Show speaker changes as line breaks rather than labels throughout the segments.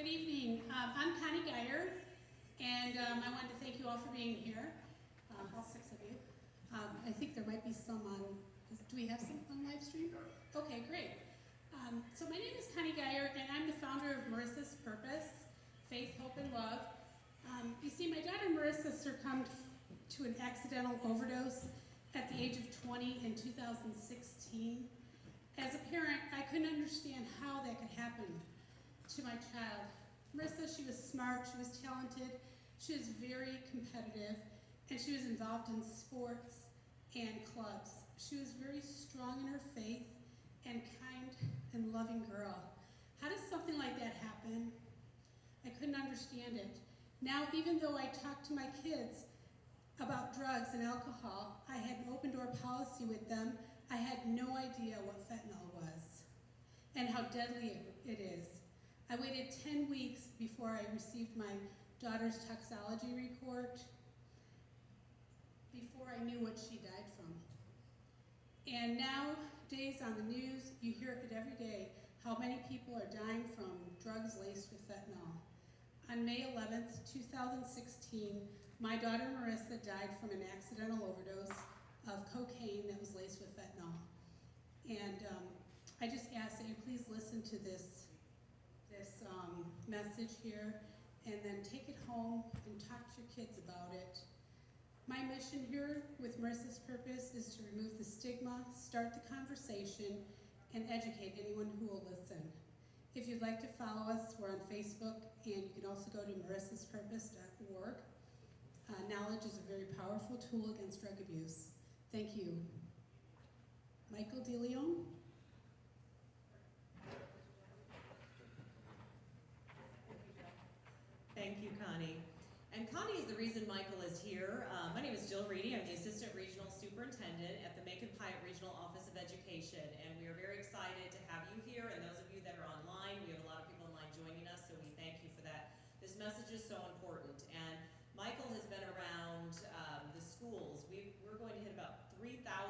Good evening. I'm Connie Geyer, and I wanted to thank you all for being here, all 6 of you. I think there might be some on, do we have some on live stream? Okay, great. So my name is Connie Geyer, and I'm the founder of Marissa's Purpose, Faith, Hope, and Love. You see, my daughter Marissa succumbed to an accidental overdose at the age of 20 in 2016. As a parent, I couldn't understand how that could happen to my child. Marissa, she was smart, she was talented, she was very competitive, and she was involved in sports and clubs. She was very strong in her faith and kind and loving girl. How does something like that happen? I couldn't understand it. Now, even though I talk to my kids about drugs and alcohol, I had an open door policy with them. I had no idea what fentanyl was and how deadly it is. I waited 10 weeks before I received my daughter's toxicology report, before I knew what she died from. And nowadays on the news, you hear it every day, how many people are dying from drugs laced with fentanyl. On May 11th, 2016, my daughter Marissa died from an accidental overdose of cocaine that was laced with fentanyl. And I just ask that you please listen to this message here, and then take it home and talk to your kids about it. My mission here with Marissa's Purpose is to remove the stigma, start the conversation, and educate anyone who will listen. If you'd like to follow us, we're on Facebook, and you can also go to marissaspurpose.org. Knowledge is a very powerful tool against drug abuse. Thank you. Michael Deleon.
Thank you, Connie. And Connie is the reason Michael is here. My name is Jill Reedy. I'm the Assistant Regional Superintendent at the Macon-Pyatt Regional Office of Education, and we are very excited to have you here, and those of you that are online, we have a lot of people online joining us, so we thank you for that. This message is so important, and Michael has been around the schools. We're going to hit about 3,200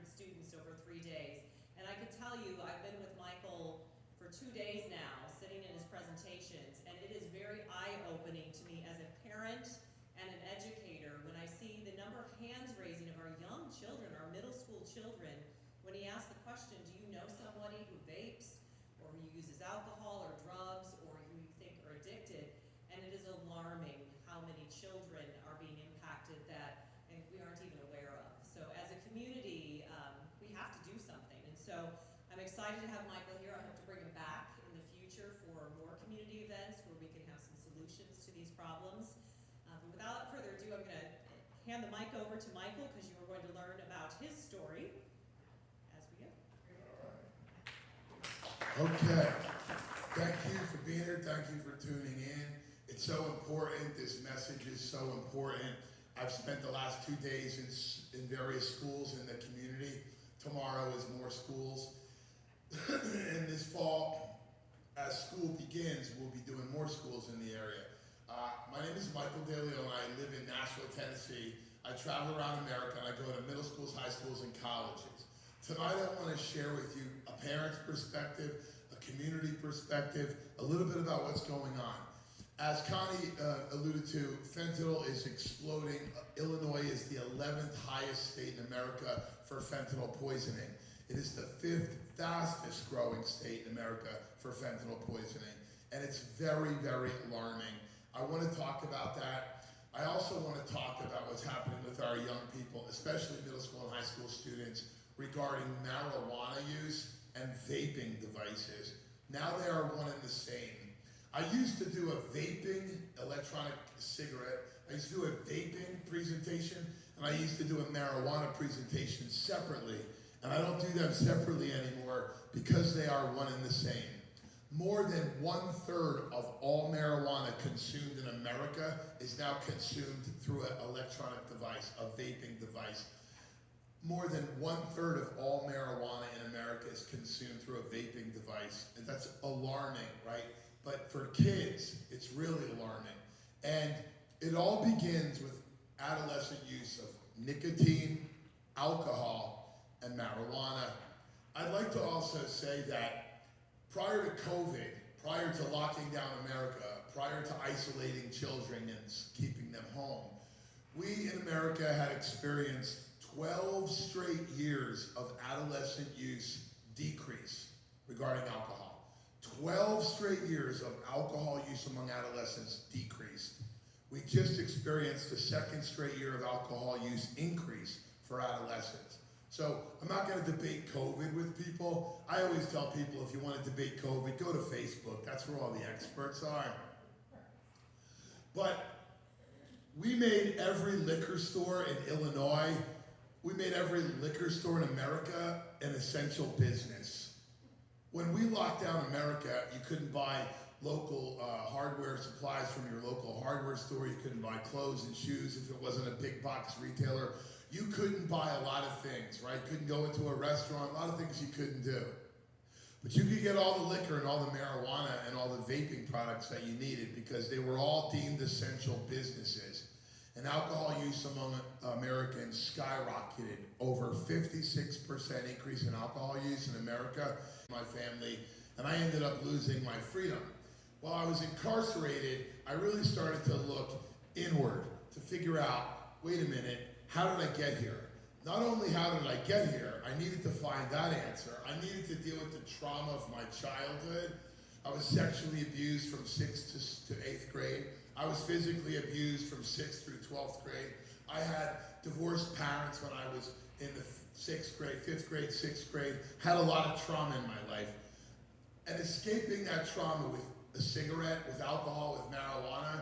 students over 3 days, and I can tell you, I've been with Michael for 2 days now, sitting in his presentations, and it is very eye-opening to me as a parent and an educator when I see the number of hands raising of our young children, our middle school children, when he asks the question, do you know somebody who vapes, or who uses alcohol or drugs, or who you think are addicted? And it is alarming how many children are being impacted that we aren't even aware of. So as a community, we have to do something. And so I'm excited to have Michael here. I hope to bring him back in the future for more community events where we can have some solutions to these problems. But without further ado, I'm going to hand the mic over to Michael because you are going to learn about his story as we go.
Okay. Thank you for being here. Thank you for tuning in. It's so important. This message is so important. I've spent the last 2 days in various schools in the community. Tomorrow is more schools. And this fall, as school begins, we'll be doing more schools in the area. My name is Michael Deleon. I live in Nashville, Tennessee. I travel around America, and I go to middle schools, high schools, and colleges. Tonight I want to share with you a parent's perspective, a community perspective, a little bit about what's going on. As Connie alluded to, fentanyl is exploding. Illinois is the 11th highest state in America for fentanyl poisoning. It is the 5th fastest growing state in America for fentanyl poisoning. And it's very, very alarming. I want to talk about that. I also want to talk about what's happening with our young people, especially middle school and high school students, regarding marijuana use and vaping devices. Now they are one and the same. I used to do a vaping electronic cigarette. I used to do a vaping presentation, and I used to do a marijuana presentation separately. And I don't do them separately anymore because they are one and the same. More than 1/3 of all marijuana consumed in America is now consumed through an electronic device, a vaping device. More than 1/3 of all marijuana in America is consumed through a vaping device. And that's alarming, right? But for kids, it's really alarming. And it all begins with adolescent use of nicotine, alcohol, and marijuana. I'd like to also say that prior to COVID, prior to locking down America, prior to isolating children and keeping them home, we in America had experienced 12 straight years of adolescent use decrease regarding alcohol. 12 straight years of alcohol use among adolescents decreased. We just experienced the second straight year of alcohol use increase for adolescents. So I'm not going to debate COVID with people. I always tell people, if you want to debate COVID, go to Facebook. That's where all the experts are. But we made every liquor store in Illinois, we made every liquor store in America an essential business. When we locked down America, you couldn't buy local hardware supplies from your local hardware store. You couldn't buy clothes and shoes if it wasn't a big box retailer. You couldn't buy a lot of things, right? Couldn't go into a restaurant, a lot of things you couldn't do. But you could get all the liquor and all the marijuana and all the vaping products that you needed because they were all deemed essential businesses. And alcohol use among Americans skyrocketed. Over 56% increase in alcohol use in America, my family, and I ended up losing my freedom. While I was incarcerated, I really started to look inward to figure out, wait a minute, how did I get here? Not only how did I get here, I needed to find that answer. I needed to deal with the trauma of my childhood. I was sexually abused from 6th to 8th grade. I was physically abused from 6th through 12th grade. I had divorced parents when I was in the 6th grade, 5th grade, 6th grade. Had a lot of trauma in my life. And escaping that trauma with a cigarette, with alcohol, with marijuana,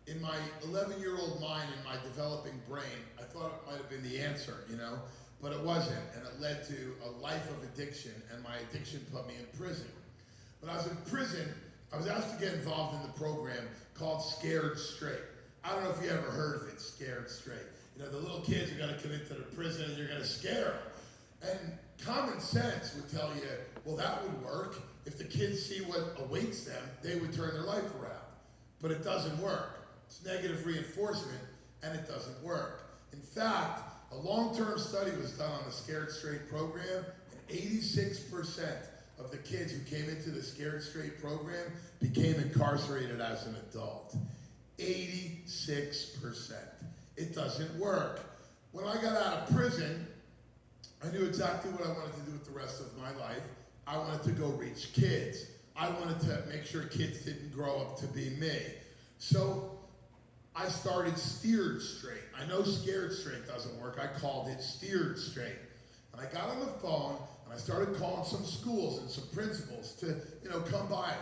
in my 11-year-old mind, in my developing brain, I thought it might have been the answer, you know, but it wasn't. And it led to a life of addiction, and my addiction put me in prison. When I was in prison, I was asked to get involved in the program called Scared Straight. I don't know if you ever heard of it, Scared Straight. You know, the little kids are going to come into the prison and you're going to scare them. And common sense would tell you, well, that would work. If the kids see what awaits them, they would turn their life around. But it doesn't work. It's negative reinforcement, and it doesn't work. In fact, a long-term study was done on the Scared Straight program, and 86% of the kids who came into the Scared Straight program became incarcerated as an adult. 86%. It doesn't work. When I got out of prison, I knew exactly what I wanted to do with the rest of my life. I wanted to go reach kids. I wanted to make sure kids didn't grow up to be me. So I started Steered Straight. I know Scared Straight doesn't work. I called it Steered Straight. And I got on the phone and I started calling some schools and some principals to, you know, come by.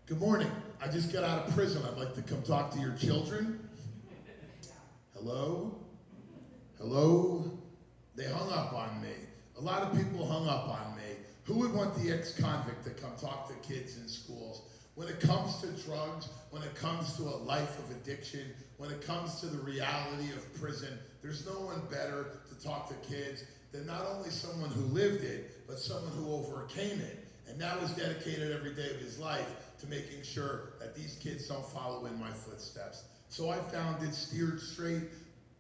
Good morning. I just got out of prison. I'd like to come talk to your children. Hello? Hello? They hung up on me. A lot of people hung up on me. Who would want the ex-convict to come talk to kids in schools? When it comes to drugs, when it comes to a life of addiction, when it comes to the reality of prison, there's no one better to talk to kids than not only someone who lived it, but someone who overcame it. And now is dedicated every day of his life to making sure that these kids don't follow in my footsteps. So I founded Steered Straight,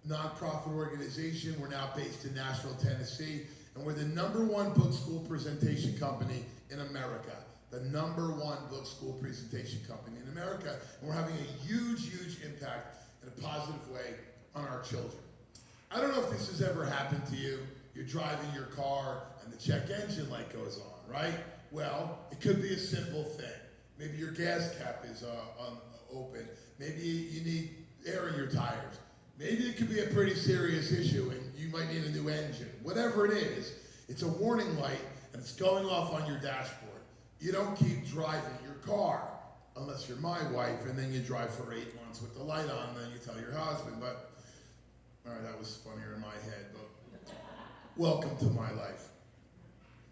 nonprofit organization. We're now based in Nashville, Tennessee, and we're the #1 book school presentation company in America. The #1 book school presentation company in America, and we're having a huge, huge impact in a positive way on our children. I don't know if this has ever happened to you. You're driving your car and the check engine light goes on, right? Well, it could be a simple thing. Maybe your gas cap is open. Maybe you need air in your tires. Maybe it could be a pretty serious issue and you might need a new engine. Whatever it is, it's a warning light and it's going off on your dashboard. You don't keep driving your car unless you're my wife and then you drive for 8 months with the light on and then you tell your husband. But, all right, that was funnier in my head, but welcome to my life.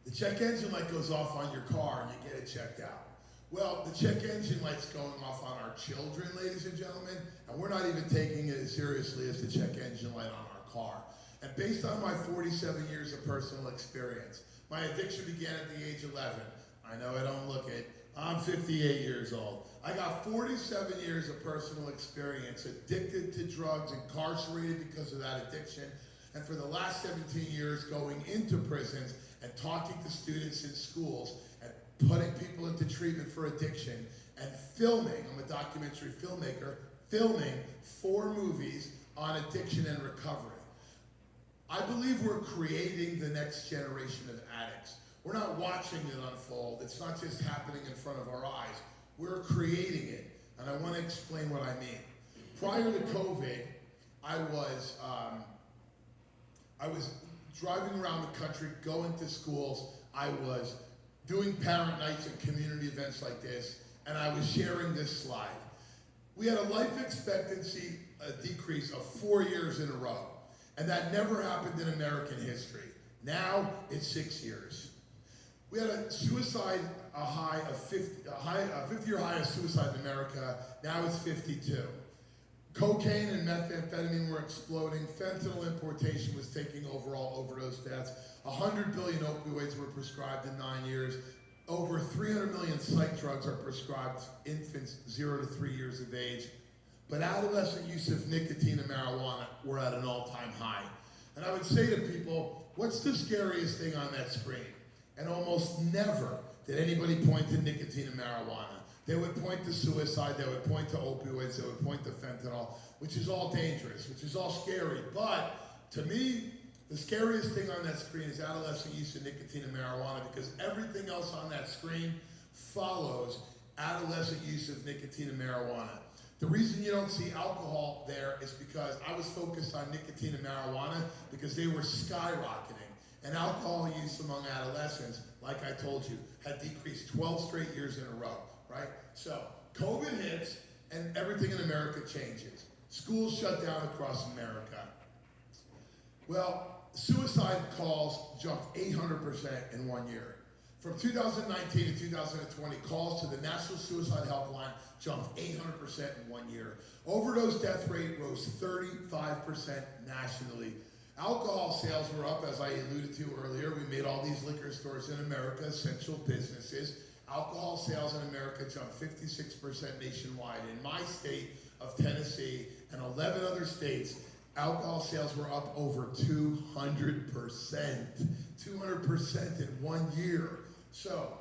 The check engine light goes off on your car and you get it checked out. Well, the check engine light's going off on our children, ladies and gentlemen, and we're not even taking it as seriously as the check engine light on our car. And based on my 47 years of personal experience, my addiction began at the age of 11. I know I don't look it. I'm 58 years old. I got 47 years of personal experience, addicted to drugs, incarcerated because of that addiction, and for the last 17 years going into prisons and talking to students in schools and putting people into treatment for addiction and filming, I'm a documentary filmmaker, filming 4 movies on addiction and recovery. I believe we're creating the next generation of addicts. We're not watching it unfold. It's not just happening in front of our eyes. We're creating it, and I want to explain what I mean. Prior to COVID, I was driving around the country, going to schools. I was doing parent nights and community events like this, and I was sharing this slide. We had a life expectancy decrease of 4 years in a row, and that never happened in American history. Now it's 6 years. We had a suicide, a 50-year high of suicide in America. Now it's 52. Cocaine and methamphetamine were exploding. Fentanyl importation was taking over all overdose deaths. 100 billion opioids were prescribed in 9 years. Over 300 million psych drugs are prescribed to infants 0 to 3 years of age. But adolescent use of nicotine and marijuana were at an all-time high. And I would say to people, what's the scariest thing on that screen? And almost never did anybody point to nicotine and marijuana. They would point to suicide, they would point to opioids, they would point to fentanyl, which is all dangerous, which is all scary. But to me, the scariest thing on that screen is adolescent use of nicotine and marijuana, because everything else on that screen follows adolescent use of nicotine and marijuana. The reason you don't see alcohol there is because I was focused on nicotine and marijuana because they were skyrocketing. And alcohol use among adolescents, like I told you, had decreased 12 straight years in a row, right? So COVID hits and everything in America changes. Schools shut down across America. Well, suicide calls jumped 800% in 1 year. From 2019 to 2020, calls to the National Suicide Helpline jumped 800% in 1 year. Overdose death rate rose 35% nationally. Alcohol sales were up, as I alluded to earlier. We made all these liquor stores in America essential businesses. Alcohol sales in America jumped 56% nationwide. In my state of Tennessee and 11 other states, alcohol sales were up over 200%. 200% in 1 year. So,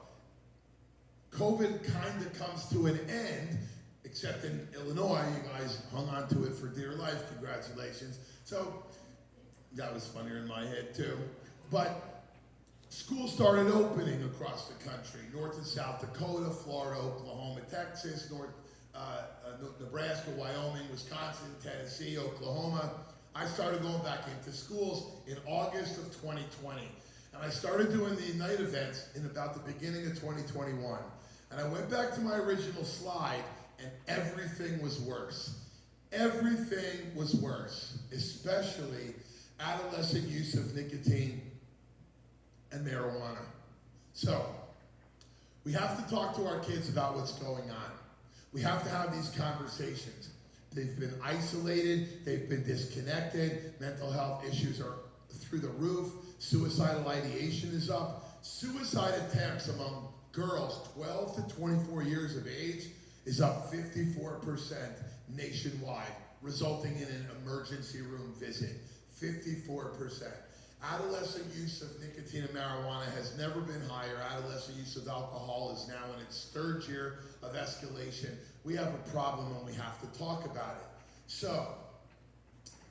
COVID kind of comes to an end, except in Illinois. You guys hung on to it for dear life. Congratulations. So, that was funnier in my head too. But schools started opening across the country. North and South Dakota, Florida, Oklahoma, Texas, Nebraska, Wyoming, Wisconsin, Tennessee, Oklahoma. I started going back into schools in August of 2020. And I started doing the night events in about the beginning of 2021. And I went back to my original slide and everything was worse. Everything was worse, especially adolescent use of nicotine and marijuana. So, we have to talk to our kids about what's going on. We have to have these conversations. They've been isolated, they've been disconnected, mental health issues are through the roof, suicidal ideation is up. Suicide attempts among girls 12 to 24 years of age is up 54% nationwide, resulting in an emergency room visit. 54%. Adolescent use of nicotine and marijuana has never been higher. Adolescent use of alcohol is now in its 3rd year of escalation. We have a problem and we have to talk about it. So,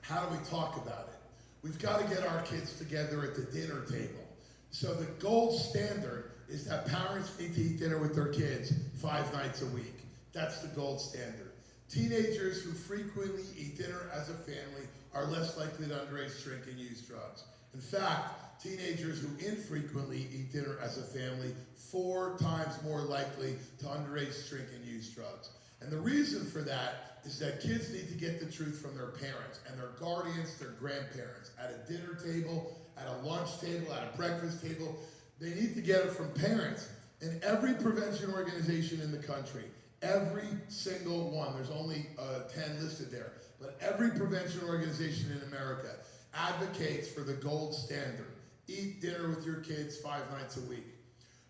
how do we talk about it? We've got to get our kids together at the dinner table. So the gold standard is that parents need to eat dinner with their kids 5 nights a week. That's the gold standard. Teenagers who frequently eat dinner as a family are less likely to underage drink and use drugs. In fact, teenagers who infrequently eat dinner as a family 4 times more likely to underage drink and use drugs. And the reason for that is that kids need to get the truth from their parents and their guardians, their grandparents, at a dinner table, at a lunch table, at a breakfast table. They need to get it from parents. And every prevention organization in the country, every single one, there's only 10 listed there, but every prevention organization in America advocates for the gold standard. Eat dinner with your kids 5 nights a week.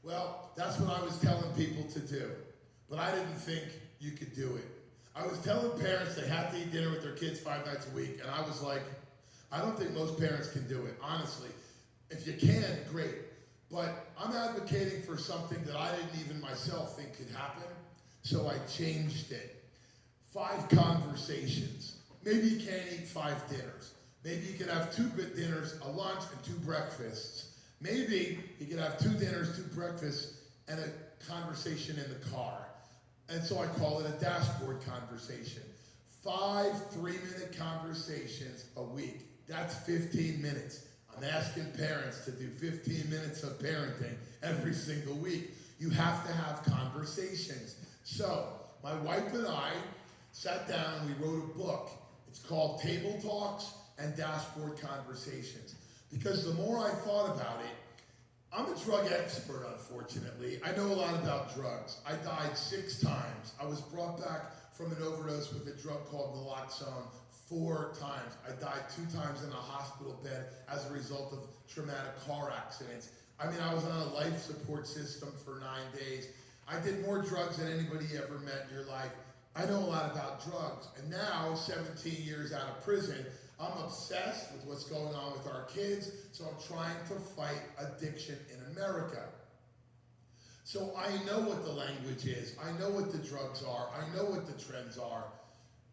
Well, that's what I was telling people to do, but I didn't think you could do it. I was telling parents they had to eat dinner with their kids 5 nights a week, and I was like, I don't think most parents can do it, honestly. If you can, great. But I'm advocating for something that I didn't even myself think could happen. So I changed it. 5 conversations. Maybe you can't eat 5 dinners. Maybe you could have 2 dinners, a lunch, and 2 breakfasts. Maybe you could have 2 dinners, 2 breakfasts, and a conversation in the car. And so I call it a dashboard conversation. 5 3-minute conversations a week. That's 15 minutes. I'm asking parents to do 15 minutes of parenting every single week. You have to have conversations. So my wife and I sat down and we wrote a book. It's called Table Talks and Dashboard Conversations. Because the more I thought about it, I'm a drug expert, unfortunately. I know a lot about drugs. I died 6 times. I was brought back from an overdose with a drug called naloxone 4 times. I died 2 times in a hospital bed as a result of traumatic car accidents. I mean, I was on a life support system for 9 days. I did more drugs than anybody you ever met in your life. I know a lot about drugs. And now, 17 years out of prison, I'm obsessed with what's going on with our kids, so I'm trying to fight addiction in America. So I know what the language is. I know what the drugs are. I know what the trends are.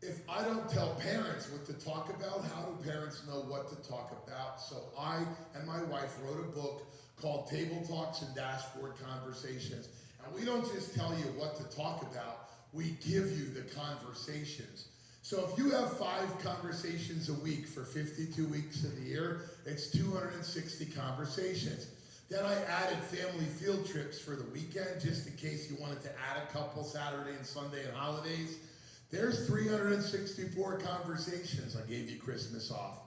If I don't tell parents what to talk about, how do parents know what to talk about? So I and my wife wrote a book called Table Talks and Dashboard Conversations. And we don't just tell you what to talk about, we give you the conversations. So if you have 5 conversations a week for 52 weeks of the year, it's 260 conversations. Then I added family field trips for the weekend, just in case you wanted to add a couple Saturday and Sunday and holidays. There's 364 conversations. I gave you Christmas off.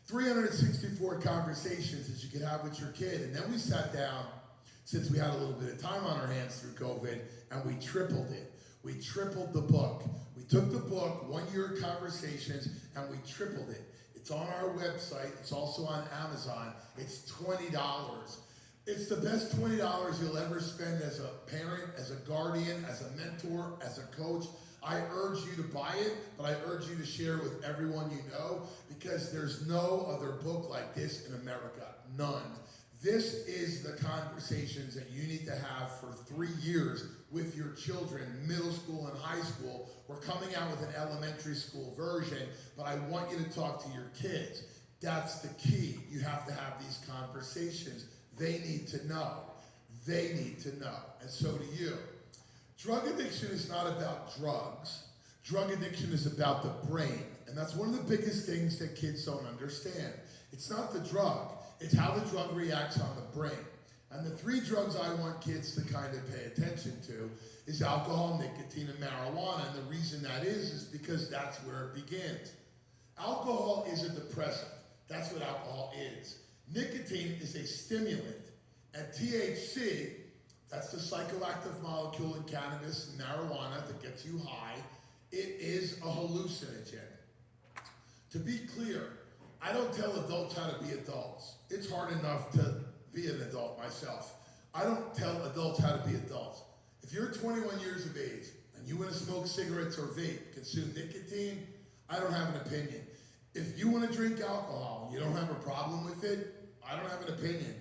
364 conversations that you could have with your kid. And then we sat down, since we had a little bit of time on our hands through COVID, and we tripled it. We tripled the book. We took the book, 1 Year Conversations, and we tripled it. It's on our website. It's also on Amazon. It's $20. It's the best $20 you'll ever spend as a parent, as a guardian, as a mentor, as a coach. I urge you to buy it, but I urge you to share with everyone you know, because there's no other book like this in America. None. This is the conversations that you need to have for 3 years with your children, middle school and high school. We're coming out with an elementary school version, but I want you to talk to your kids. That's the key. You have to have these conversations. They need to know. They need to know. And so do you. Drug addiction is not about drugs. Drug addiction is about the brain. And that's one of the biggest things that kids don't understand. It's not the drug. It's how the drug reacts on the brain. And the 3 drugs I want kids to kind of pay attention to is alcohol, nicotine, and marijuana. And the reason that is because that's where it begins. Alcohol is a depressant. That's what alcohol is. Nicotine is a stimulant. And THC, that's the psychoactive molecule in cannabis and marijuana that gets you high. It is a hallucinogen. To be clear, I don't tell adults how to be adults. It's hard enough to be an adult myself. I don't tell adults how to be adults. If you're 21 years of age and you want to smoke cigarettes or vape, consume nicotine, I don't have an opinion. If you want to drink alcohol and you don't have a problem with it, I don't have an opinion.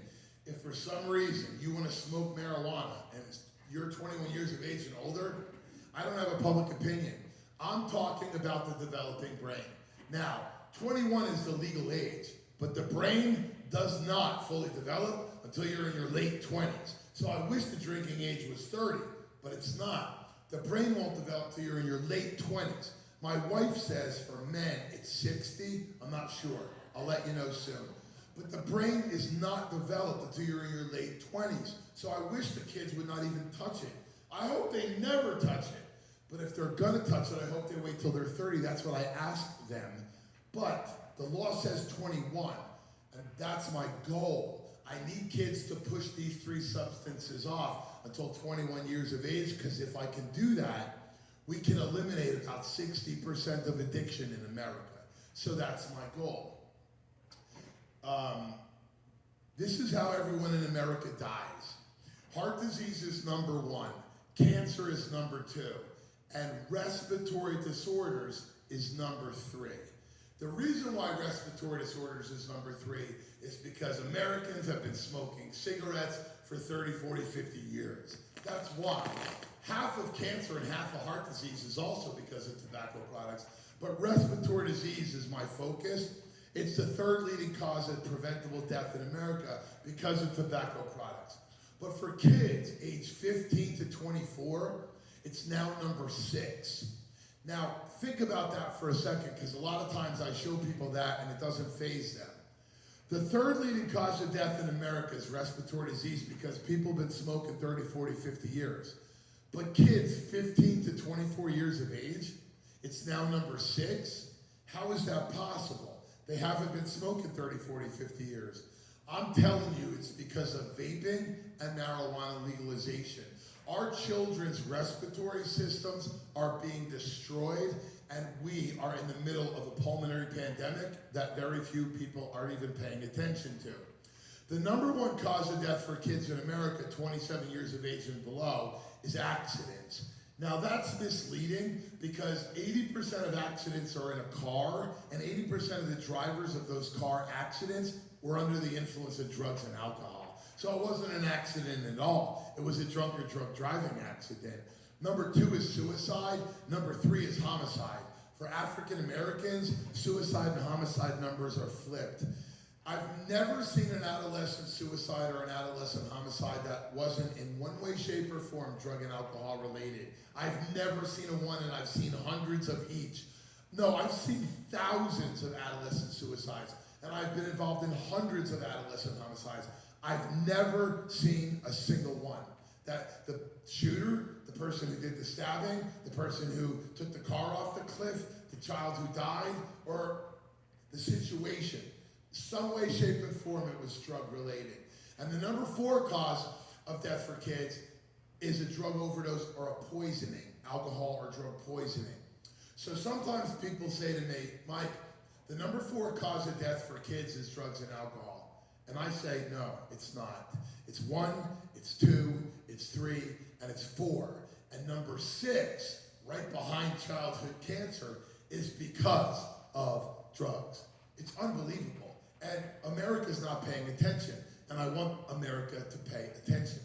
If for some reason you want to smoke marijuana and you're 21 years of age and older, I don't have a public opinion. I'm talking about the developing brain. Now, 21 is the legal age, but the brain does not fully develop until you're in your late 20s. So I wish the drinking age was 30, but it's not. The brain won't develop till you're in your late 20s. My wife says for men it's 60. I'm not sure. I'll let you know soon. But the brain is not developed until you're in your late 20s. So I wish the kids would not even touch it. I hope they never touch it. But if they're gonna touch it, I hope they wait till they're 30. That's what I ask them. But the law says 21, and that's my goal. I need kids to push these 3 substances off until 21 years of age, because if I can do that, we can eliminate about 60% of addiction in America. So that's my goal. This is how everyone in America dies. Heart disease is number 1, cancer is number 2, and respiratory disorders is number 3. The reason why respiratory disorders is number 3 is because Americans have been smoking cigarettes for 30, 40, 50 years. That's why. Half of cancer and half of heart disease is also because of tobacco products, but respiratory disease is my focus. It's the 3rd leading cause of preventable death in America because of tobacco products. But for kids age 15 to 24, it's now number 6. Now, think about that for a second, because a lot of times I show people that and it doesn't faze them. The 3rd leading cause of death in America is respiratory disease because people have been smoking 30, 40, 50 years. But kids 15 to 24 years of age, it's now number 6. How is that possible? They haven't been smoking 30, 40, 50 years. I'm telling you, it's because of vaping and marijuana legalization. Our children's respiratory systems are being destroyed, and we are in the middle of a pulmonary pandemic that very few people are even paying attention to. The number 1 cause of death for kids in America, 27 years of age and below, is accidents. Now that's misleading because 80% of accidents are in a car, and 80% of the drivers of those car accidents were under the influence of drugs and alcohol. So it wasn't an accident at all. It was a drunk or drug driving accident. Number 2 is suicide. Number 3 is homicide. For African Americans, suicide and homicide numbers are flipped. I've never seen an adolescent suicide or an adolescent homicide that wasn't in one way, shape, or form drug and alcohol related. I've never seen a one, and I've seen hundreds of each. No, I've seen thousands of adolescent suicides, and I've been involved in hundreds of adolescent homicides. I've never seen a single one. That the shooter, the person who did the stabbing, the person who took the car off the cliff, the child who died, or the situation. Some way, shape, and form it was drug related. And the number 4 cause of death for kids is a drug overdose or a poisoning, alcohol or drug poisoning. So sometimes people say to me, Mike, the number 4 cause of death for kids is drugs and alcohol. And I say, no, it's not. It's 1, it's 2, it's 3, and it's 4. And number 6, right behind childhood cancer, is because of drugs. It's unbelievable. And America's not paying attention, and I want America to pay attention.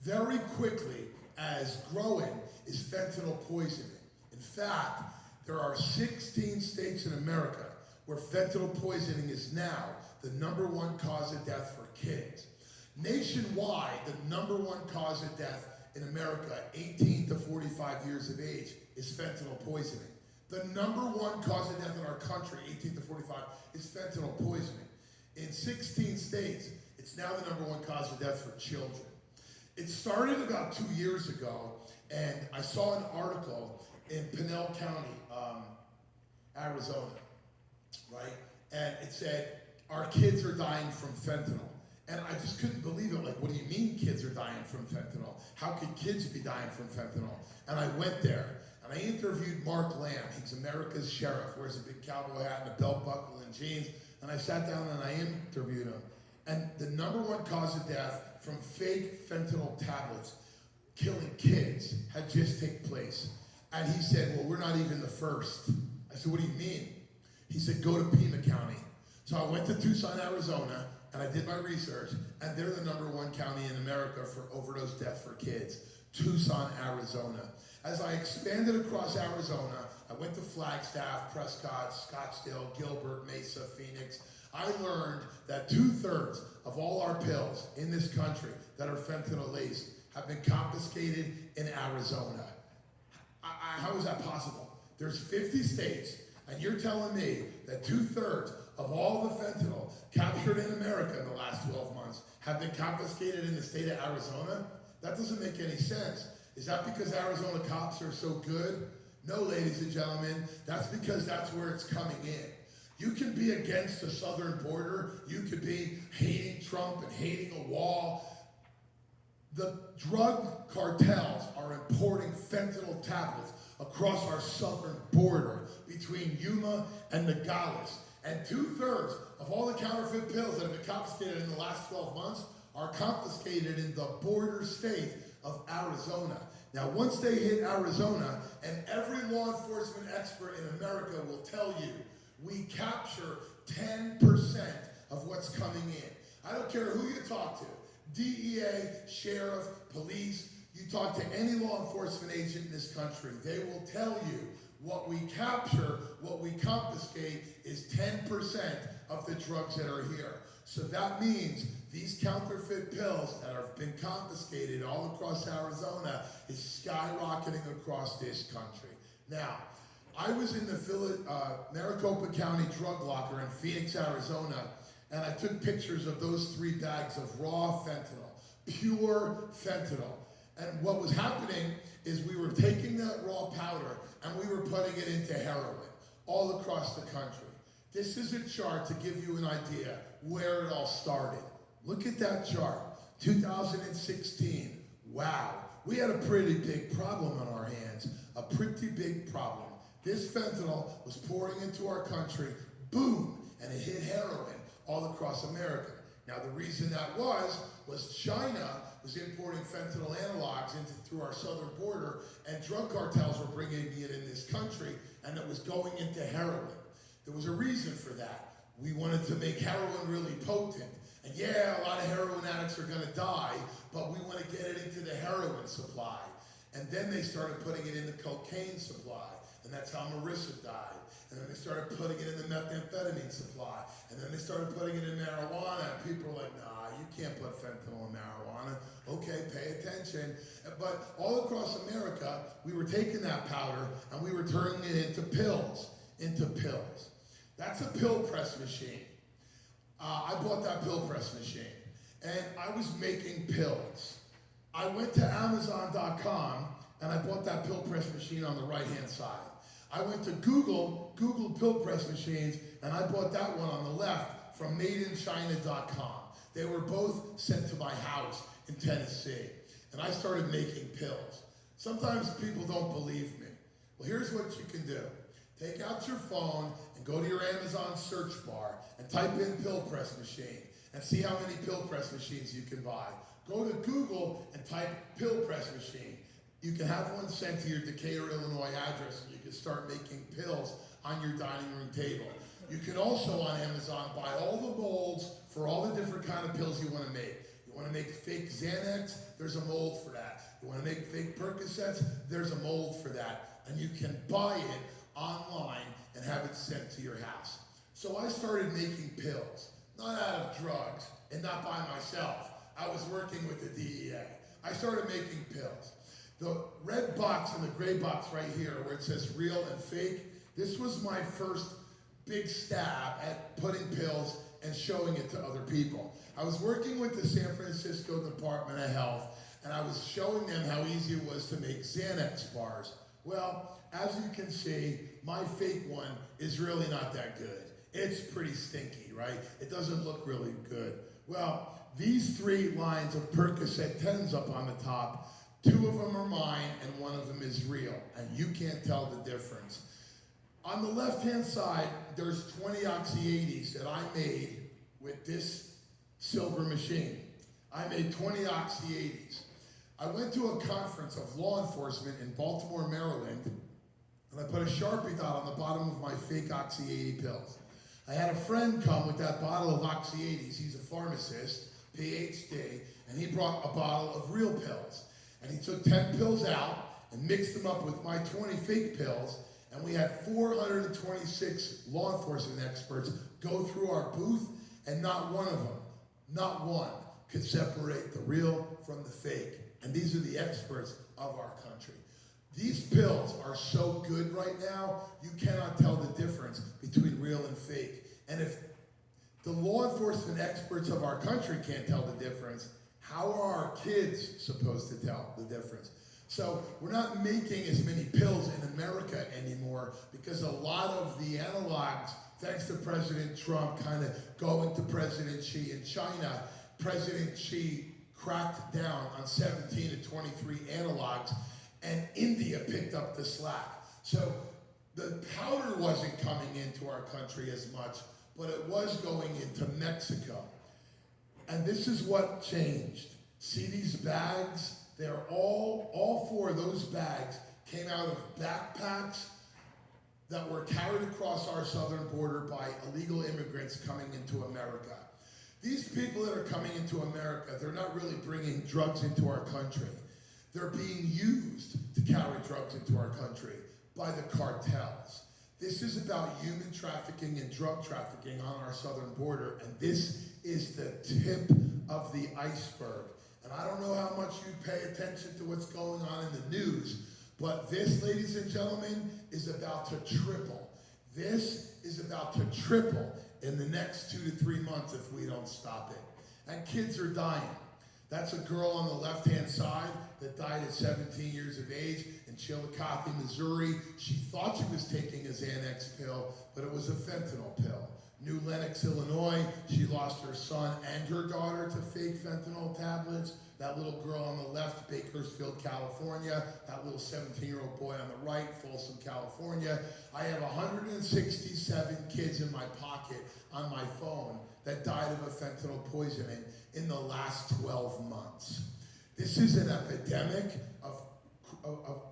Very quickly, as growing, is fentanyl poisoning. In fact, there are 16 states in America where fentanyl poisoning is now the number 1 cause of death for kids. Nationwide, the number 1 cause of death in America, 18 to 45 years of age, is fentanyl poisoning. The number 1 cause of death in our country, 18 to 45, is fentanyl poisoning. In 16 states, it's now the number 1 cause of death for children. It started about 2 years ago, and I saw an article in Pinell County, Arizona, right? And it said, our kids are dying from fentanyl. And I just couldn't believe it. Like, what do you mean kids are dying from fentanyl? How could kids be dying from fentanyl? And I went there, and I interviewed Mark Lamb. He's America's sheriff, wears a big cowboy hat and a belt buckle and jeans. And I sat down and I interviewed him. And the number 1 cause of death from fake fentanyl tablets killing kids had just taken place. And he said, well, we're not even the first. I said, what do you mean? He said, go to Pima County. So I went to Tucson, Arizona, and I did my research, and they're the number 1 county in America for overdose death for kids, Tucson, Arizona. As I expanded across Arizona, I went to Flagstaff, Prescott, Scottsdale, Gilbert, Mesa, Phoenix. I learned that 2/3 of all our pills in this country that are fentanyl laced have been confiscated in Arizona. How is that possible? There's 50 states, and you're telling me that 2/3 of all the fentanyl captured in America in the last 12 months have been confiscated in the state of Arizona? That doesn't make any sense. Is that because Arizona cops are so good? No, ladies and gentlemen, that's because that's where it's coming in. You can be against the southern border. You could be hating Trump and hating a wall. The drug cartels are importing fentanyl tablets across our southern border between Yuma and Nogales. And 2/3 of all the counterfeit pills that have been confiscated in the last 12 months are confiscated in the border state of Arizona. Now, once they hit Arizona, and every law enforcement expert in America will tell you, we capture 10% of what's coming in. I don't care who you talk to, DEA, sheriff, police, you talk to any law enforcement agent in this country, they will tell you what we capture, what we confiscate is 10% of the drugs that are here. So that means these counterfeit pills that have been confiscated all across Arizona is skyrocketing across this country. Now, I was in the Maricopa County drug locker in Phoenix, Arizona, and I took pictures of those 3 bags of raw fentanyl, pure fentanyl. And what was happening is we were taking that raw powder and we were putting it into heroin all across the country. This is a chart to give you an idea where it all started. Look at that chart, 2016. Wow, we had a pretty big problem on our hands, a pretty big problem. This fentanyl was pouring into our country, boom, and it hit heroin all across America. Now the reason that was China was importing fentanyl analogs through our southern border, and drug cartels were bringing it in this country, and it was going into heroin. There was a reason for that. We wanted to make heroin really potent. And yeah, a lot of heroin addicts are gonna die, but we want to get it into the heroin supply. And then they started putting it in the cocaine supply, and that's how Marissa died. And then they started putting it in the methamphetamine supply. And then they started putting it in marijuana, and people were like, nah, you can't put fentanyl in marijuana. Okay, pay attention. But all across America, we were taking that powder and we were turning it into pills, That's a pill press machine. I bought that pill press machine, and I was making pills. I went to Amazon.com, and I bought that pill press machine on the right-hand side. I went to Google pill press machines, and I bought that one on the left from MadeInChina.com. They were both sent to my house in Tennessee, and I started making pills. Sometimes people don't believe me. Well, here's what you can do. Take out your phone and go to your Amazon search bar and type in pill press machine and see how many pill press machines you can buy. Go to Google and type pill press machine. You can have one sent to your Decatur, Illinois address, and you can start making pills on your dining room table. You can also on Amazon buy all the molds for all the different kind of pills you want to make. You want to make fake Xanax, there's a mold for that. You want to make fake Percocets, there's a mold for that. And you can buy it online and have it sent to your house. So I started making pills, not out of drugs and not by myself. I was working with the DEA. I started making pills. The red box and the gray box right here where it says real and fake, this was my first big stab at putting pills and showing it to other people. I was working with the San Francisco Department of Health, and I was showing them how easy it was to make Xanax bars. Well, as you can see, my fake one is really not that good. It's pretty stinky, right? It doesn't look really good. Well, these 3 lines of Percocet 10s up on the top, 2 of them are mine and 1 of them is real, and you can't tell the difference. On the left-hand side, there's 20 oxy-80s that I made with this silver machine. I made 20 oxy-80s. I went to a conference of law enforcement in Baltimore, Maryland, and I put a Sharpie dot on the bottom of my fake Oxy 80 pills. I had a friend come with that bottle of Oxy 80s. He's a pharmacist, PhD, and he brought a bottle of real pills. And he took 10 pills out and mixed them up with my 20 fake pills, and we had 426 law enforcement experts go through our booth, and not one of them, not one, could separate the real from the fake. And these are the experts of our country. These pills are so good right now, you cannot tell the difference between real and fake. And if the law enforcement experts of our country can't tell the difference, how are our kids supposed to tell the difference? So we're not making as many pills in America anymore because a lot of the analogs, thanks to President Trump kind of going to President Xi in China, President Xi cracked down on 17 to 23 analogs, and India picked up the slack. So the powder wasn't coming into our country as much, but it was going into Mexico. And this is what changed. See these bags? They're all 4 of those bags came out of backpacks that were carried across our southern border by illegal immigrants coming into America. These people that are coming into America, they're not really bringing drugs into our country. They're being used to carry drugs into our country by the cartels. This is about human trafficking and drug trafficking on our southern border, and this is the tip of the iceberg. And I don't know how much you pay attention to what's going on in the news, but this, ladies and gentlemen, is about to triple. This is about to triple in the next 2 to 3 months if we don't stop it. And kids are dying. That's a girl on the left-hand side that died at 17 years of age in Chillicothe, Missouri. She thought she was taking a Xanax pill, but it was a fentanyl pill. New Lenox, Illinois, she lost her son and her daughter to fake fentanyl tablets. That little girl on the left, Bakersfield, California. That little 17-year-old boy on the right, Folsom, California. I have 167 kids in my pocket on my phone that died of a fentanyl poisoning in the last 12 months. This is an epidemic of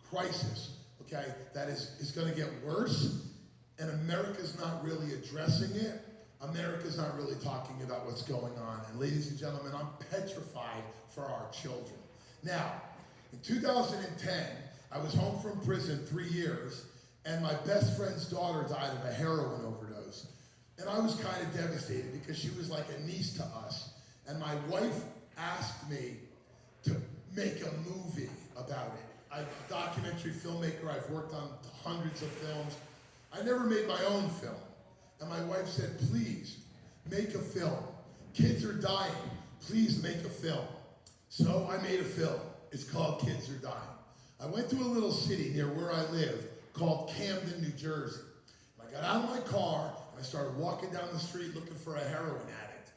crisis, okay, that is going to get worse, and America's not really addressing it. America's not really talking about what's going on. And ladies and gentlemen, I'm petrified for our children. Now, in 2010, I was home from prison 3 years, and my best friend's daughter died of a heroin overdose. And I was kind of devastated because she was like a niece to us. And my wife asked me to make a movie about it. I'm a documentary filmmaker. I've worked on hundreds of films. I never made my own film. And my wife said, please, make a film. Kids are dying. Please make a film. So I made a film. It's called Kids Are Dying. I went to a little city near where I live called Camden, New Jersey. I got out of my car, and I started walking down the street looking for a heroin addict.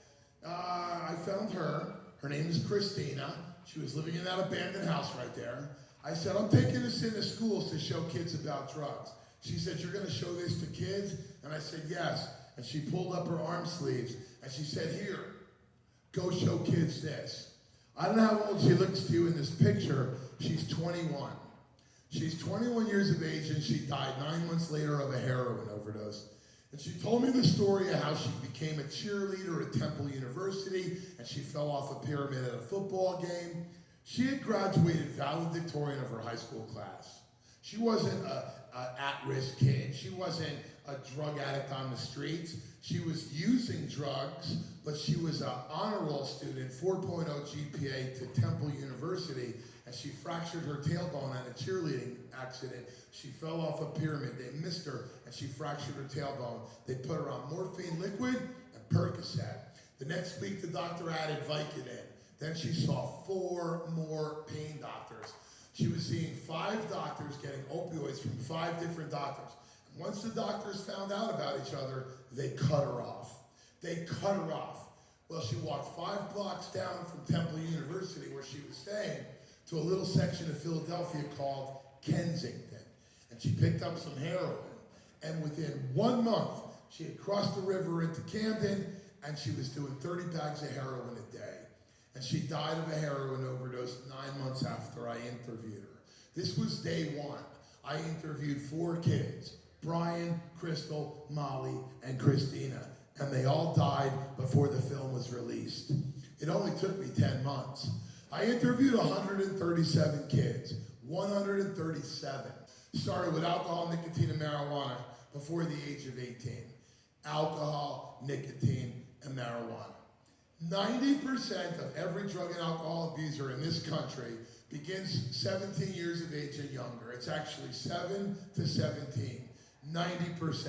I found her. Her name is Christina. She was living in that abandoned house right there. I said, I'm taking this into schools to show kids about drugs. She said, you're going to show this to kids? And I said, yes. And she pulled up her arm sleeves, and she said, here, go show kids this. I don't know how old she looks to you in this picture. She's 21. She's 21 years of age, and she died 9 months later of a heroin overdose. And she told me the story of how she became a cheerleader at Temple University, and she fell off a pyramid at a football game. She had graduated valedictorian of her high school class. She wasn't an at-risk kid. She wasn't a drug addict on the streets. She was using drugs, but she was an honor roll student, 4.0 GPA to Temple University, and she fractured her tailbone in a cheerleading accident. She fell off a pyramid. They missed her, and she fractured her tailbone. They put her on morphine liquid and Percocet. The next week, the doctor added Vicodin. Then she saw 4 more pain doctors. She was seeing 5 doctors getting opioids from 5 different doctors. And once the doctors found out about each other, they cut her off. They cut her off. Well, she walked 5 blocks down from Temple University, where she was staying, to a little section of Philadelphia called Kensington. And she picked up some heroin. And within 1 month, she had crossed the river into Camden, and she was doing 30 bags of heroin a day. And she died of a heroin overdose 9 months after I interviewed her. This was day 1. I interviewed 4 kids, Brian, Crystal, Molly, and Christina. And they all died before the film was released. It only took me 10 months. I interviewed 137 kids, 137. Started with alcohol, nicotine, and marijuana before the age of 18. Alcohol, nicotine, and marijuana. 90% of every drug and alcohol abuser in this country begins 17 years of age and younger. It's actually 7 to 17, 90%.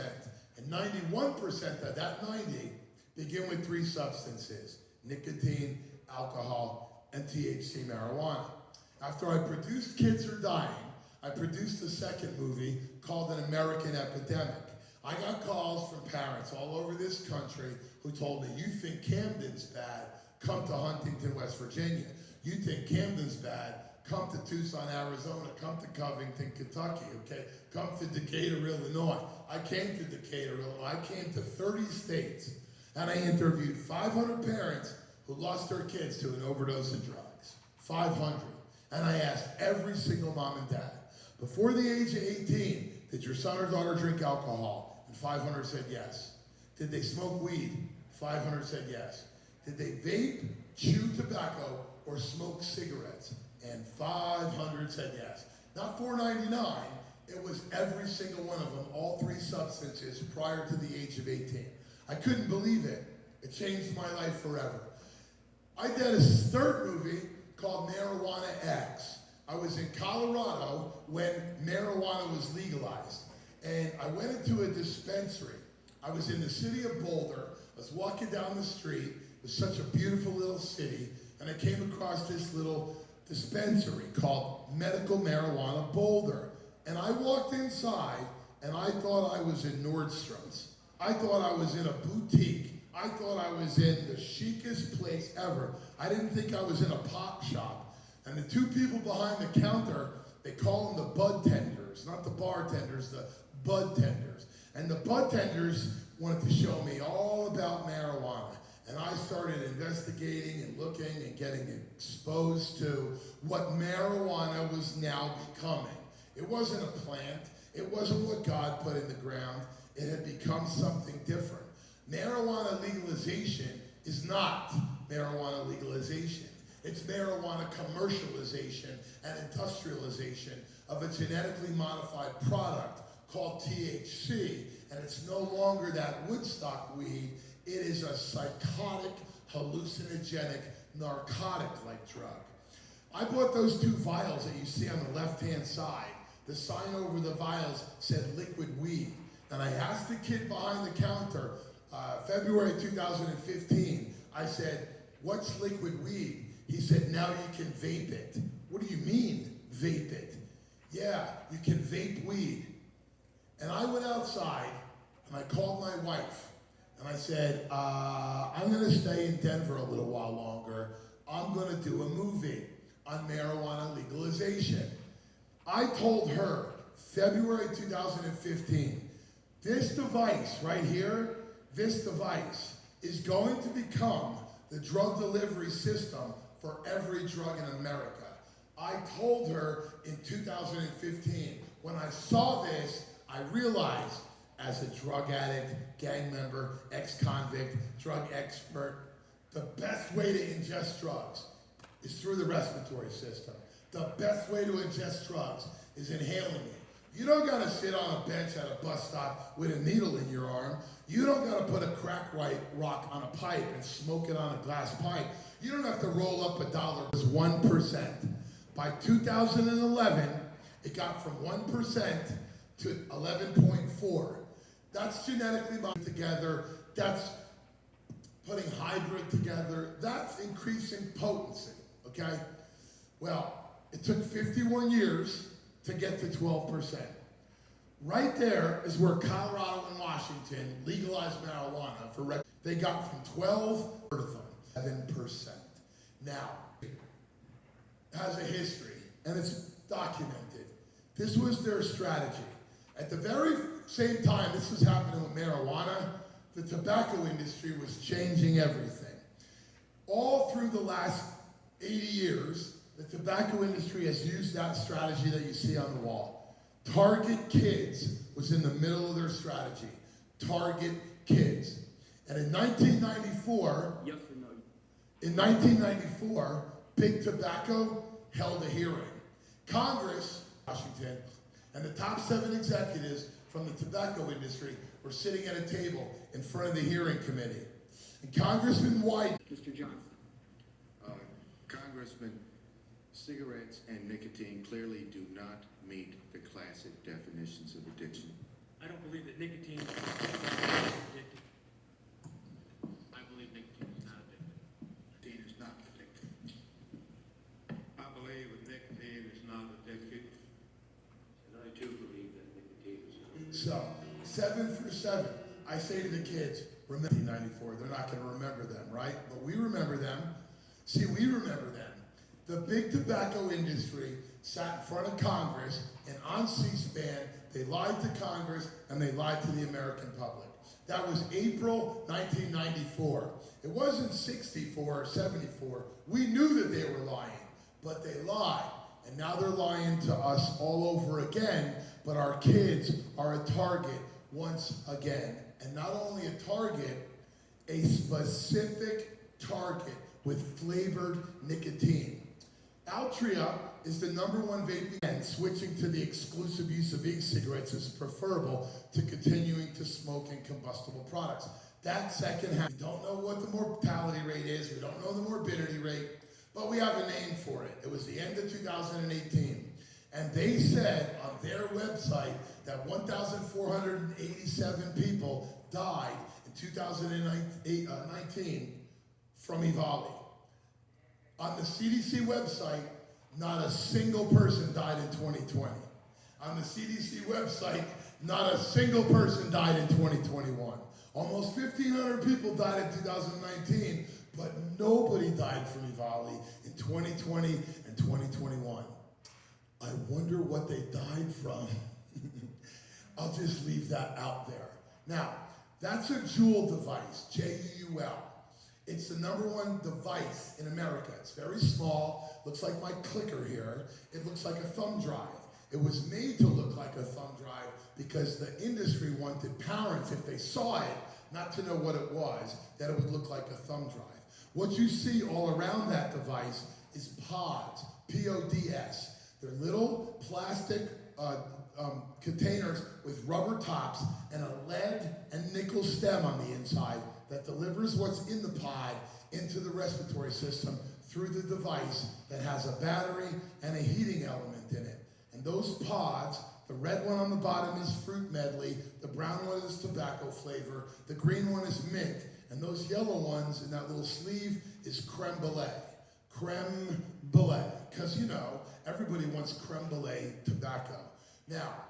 And 91% of that 90 begin with 3 substances: nicotine, alcohol, and THC marijuana. After I produced Kids Are Dying, I produced a second movie called An American Epidemic. I got calls from parents all over this country who told me, you think Camden's bad, come to Huntington, West Virginia. You think Camden's bad, come to Tucson, Arizona, come to Covington, Kentucky, okay? Come to Decatur, Illinois. I came to Decatur, Illinois. I came to 30 states, and I interviewed 500 parents who lost their kids to an overdose of drugs. 500. And I asked every single mom and dad, before the age of 18, Did your son or daughter drink alcohol? And 500 said yes. Did they smoke weed? 500 said yes. Did they vape, chew tobacco, or smoke cigarettes? And 500 said yes. Not 499, it was every single one of them, all three substances prior to the age of 18. I couldn't believe it. It changed my life forever. I did a third movie called Marijuana X. I was in Colorado when marijuana was legalized. And I went into a dispensary. I was in the city of Boulder. I was walking down the street. It was such a beautiful little city. And I came across this little dispensary called Medical Marijuana Boulder. And I walked inside and I thought I was in Nordstrom's. I thought I was in a boutique. I thought I was in the chicest place ever. I didn't think I was in a pot shop. And the two people behind the counter, they call them the bud tenders, not the bartenders, the bud tenders. And the bud tenders wanted to show me all about marijuana. And I started investigating and looking and getting exposed to what marijuana was now becoming. It wasn't a plant. It wasn't what God put in the ground. It had become something different. Marijuana legalization is not marijuana legalization. It's marijuana commercialization and industrialization of a genetically modified product called THC. And it's no longer that Woodstock weed. It is a psychotic, hallucinogenic, narcotic-like drug. I bought those two vials that you see on the left-hand side. The sign over the vials said liquid weed. And I asked the kid behind the counter, February 2015, I said, what's liquid weed? He said, now you can vape it. What do you mean, vape it? Yeah, you can vape weed. And I went outside and I called my wife and I said, I'm gonna stay in Denver a little while longer. I'm gonna do a movie on marijuana legalization. I told her, February 2015, this device right here, this device is going to become the drug delivery system for every drug in America. I told her in 2015, when I saw this, I realized as a drug addict, gang member, ex-convict, drug expert, the best way to ingest drugs is through the respiratory system. The best way to ingest drugs is inhaling it. You don't gotta sit on a bench at a bus stop with a needle in your arm. You don't gotta put a crack rock on a pipe and smoke it on a glass pipe. You don't have to roll up $1. It was 1%. By 2011, it got from 1% to 11.4. That's genetically modified together. That's putting hybrid together. That's increasing potency, okay? Well, it took 51 years to get to 12%. Right there is where Colorado and Washington legalized marijuana for they got from 12 to 7%. Now, it has a history, and it's documented. This was their strategy. At the very same time this was happening with marijuana, the tobacco industry was changing everything. All through the last 80 years, the tobacco industry has used that strategy that you see on the wall. Target kids was in the middle of their strategy. Target kids. And in 1994,
yes or no?
In 1994, Big Tobacco held a hearing. Congress, Washington, and the top 7 executives from the tobacco industry were sitting at a table in front of the hearing committee. And Congressman White,
Mr. Johnson.
Congressman, cigarettes and nicotine clearly do not meet the classic definitions of addiction.
I don't believe that nicotine is addictive. I believe nicotine is not addictive.
Nicotine is not addictive.
I believe that nicotine is not addictive.
And I too believe that nicotine is not addictive.
so 7 for 7. I say to the kids, remember 1994, they're not gonna remember them, right? But we remember them. See, we remember them. The big tobacco industry sat in front of Congress, and on C-SPAN, they lied to Congress and they lied to the American public. That was April 1994. It wasn't 64 or 74. We knew that they were lying, but they lied. And now they're lying to us all over again but our kids are a target once again. And not only a target, a specific target with flavored nicotine. Altria is the #1 vaping, and switching to the exclusive use of e-cigarettes is preferable to continuing to smoke in combustible products. That second half, we don't know what the mortality rate is, we don't know the morbidity rate, but we have a name for it. It was the end of 2018. And they said on their website that 1,487 people died in 2019 from EVALI. On the CDC website, not a single person died in 2020. On the CDC website, not a single person died in 2021. Almost 1,500 people died in 2019, but nobody died from EVALI in 2020 and 2021. I wonder what they died from. I'll just leave that out there. Now, that's a JUUL device, J-U-U-L. It's the #1 device in America. It's very small, looks like my clicker here. It looks like a thumb drive. It was made to look like a thumb drive because the industry wanted parents, if they saw it, not to know what it was, that it would look like a thumb drive. What you see all around that device is pods, P-O-D-S. They're little plastic containers with rubber tops and a lead and nickel stem on the inside that delivers what's in the pod into the respiratory system through the device that has a battery and a heating element in it. And those pods, the red one on the bottom is fruit medley, the brown one is tobacco flavor, the green one is mint, and those yellow ones in that little sleeve is creme brulee. Creme brulee, because you know, everybody wants creme brulee tobacco. Now,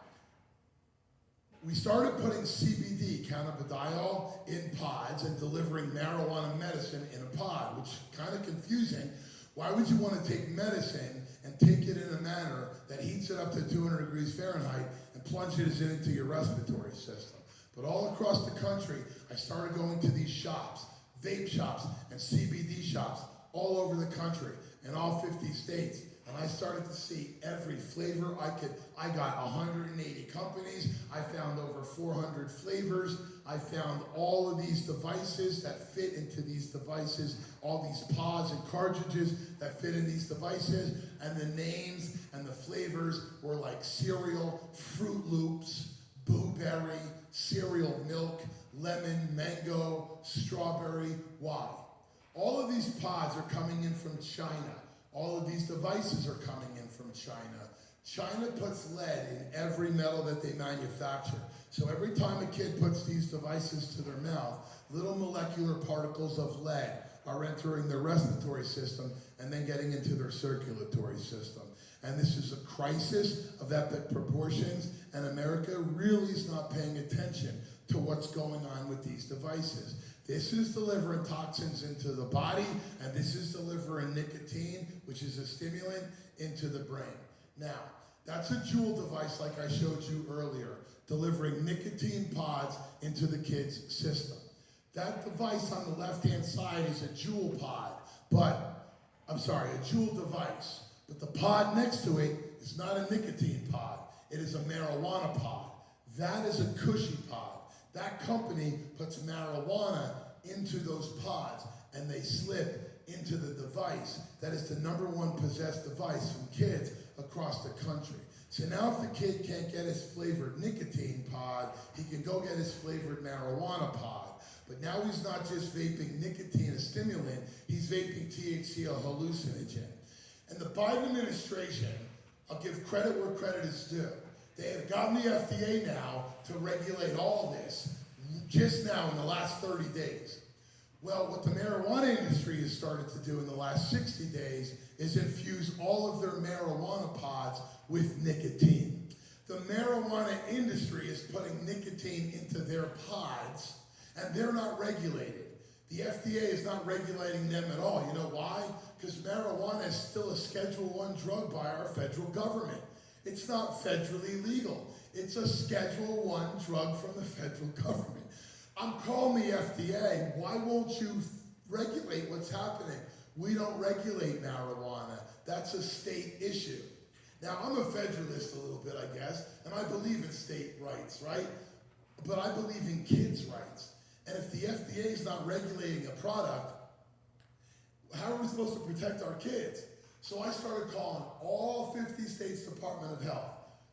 we started putting CBD, cannabidiol, in pods and delivering marijuana medicine in a pod, which is kind of confusing. Why would you want to take medicine and take it in a manner that heats it up to 200 degrees Fahrenheit and plunges it into your respiratory system? But all across the country, I started going to these shops, vape shops and CBD shops all over the country in all 50 states. And I started to see every flavor I could. I got 180 companies. I found over 400 flavors. I found all of these devices that fit into these devices, all these pods and cartridges that fit in these devices, and the names and the flavors were like cereal, Fruit Loops, blueberry, cereal milk, lemon, mango, strawberry. Why? All of these pods are coming in from China. All of these devices are coming in from China. China puts lead in every metal that they manufacture. So every time a kid puts these devices to their mouth, little molecular particles of lead are entering their respiratory system and then getting into their circulatory system. And this is a crisis of epic proportions, and America really is not paying attention to what's going on with these devices. This is delivering toxins into the body, and this is delivering nicotine, which is a stimulant, into the brain. Now, that's a JUUL device like I showed you earlier, delivering nicotine pods into the kid's system. That device on the left-hand side is a JUUL pod, a JUUL device. But the pod next to it is not a nicotine pod. It is a marijuana pod. That is a cushy pod. That company puts marijuana into those pods and they slip into the device. That is the #1 possessed device from kids across the country. So now if the kid can't get his flavored nicotine pod, he can go get his flavored marijuana pod. But now he's not just vaping nicotine, a stimulant, he's vaping THC, a hallucinogen. And the Biden administration, I'll give credit where credit is due. They have gotten the FDA now to regulate all this just now in the last 30 days. Well, what the marijuana industry has started to do in the last 60 days is infuse all of their marijuana pods with nicotine. The marijuana industry is putting nicotine into their pods, and they're not regulated. The FDA is not regulating them at all. You know why? Because marijuana is still a Schedule I drug by our federal government. It's not federally legal. It's a Schedule I drug from the federal government. I'm calling the FDA. Why won't you regulate what's happening? We don't regulate marijuana. That's a state issue. Now, I'm a federalist a little bit, I guess, and I believe in state rights, right? But I believe in kids' rights. And if the FDA is not regulating a product, how are we supposed to protect our kids? So I started calling all 50 states Department of Health,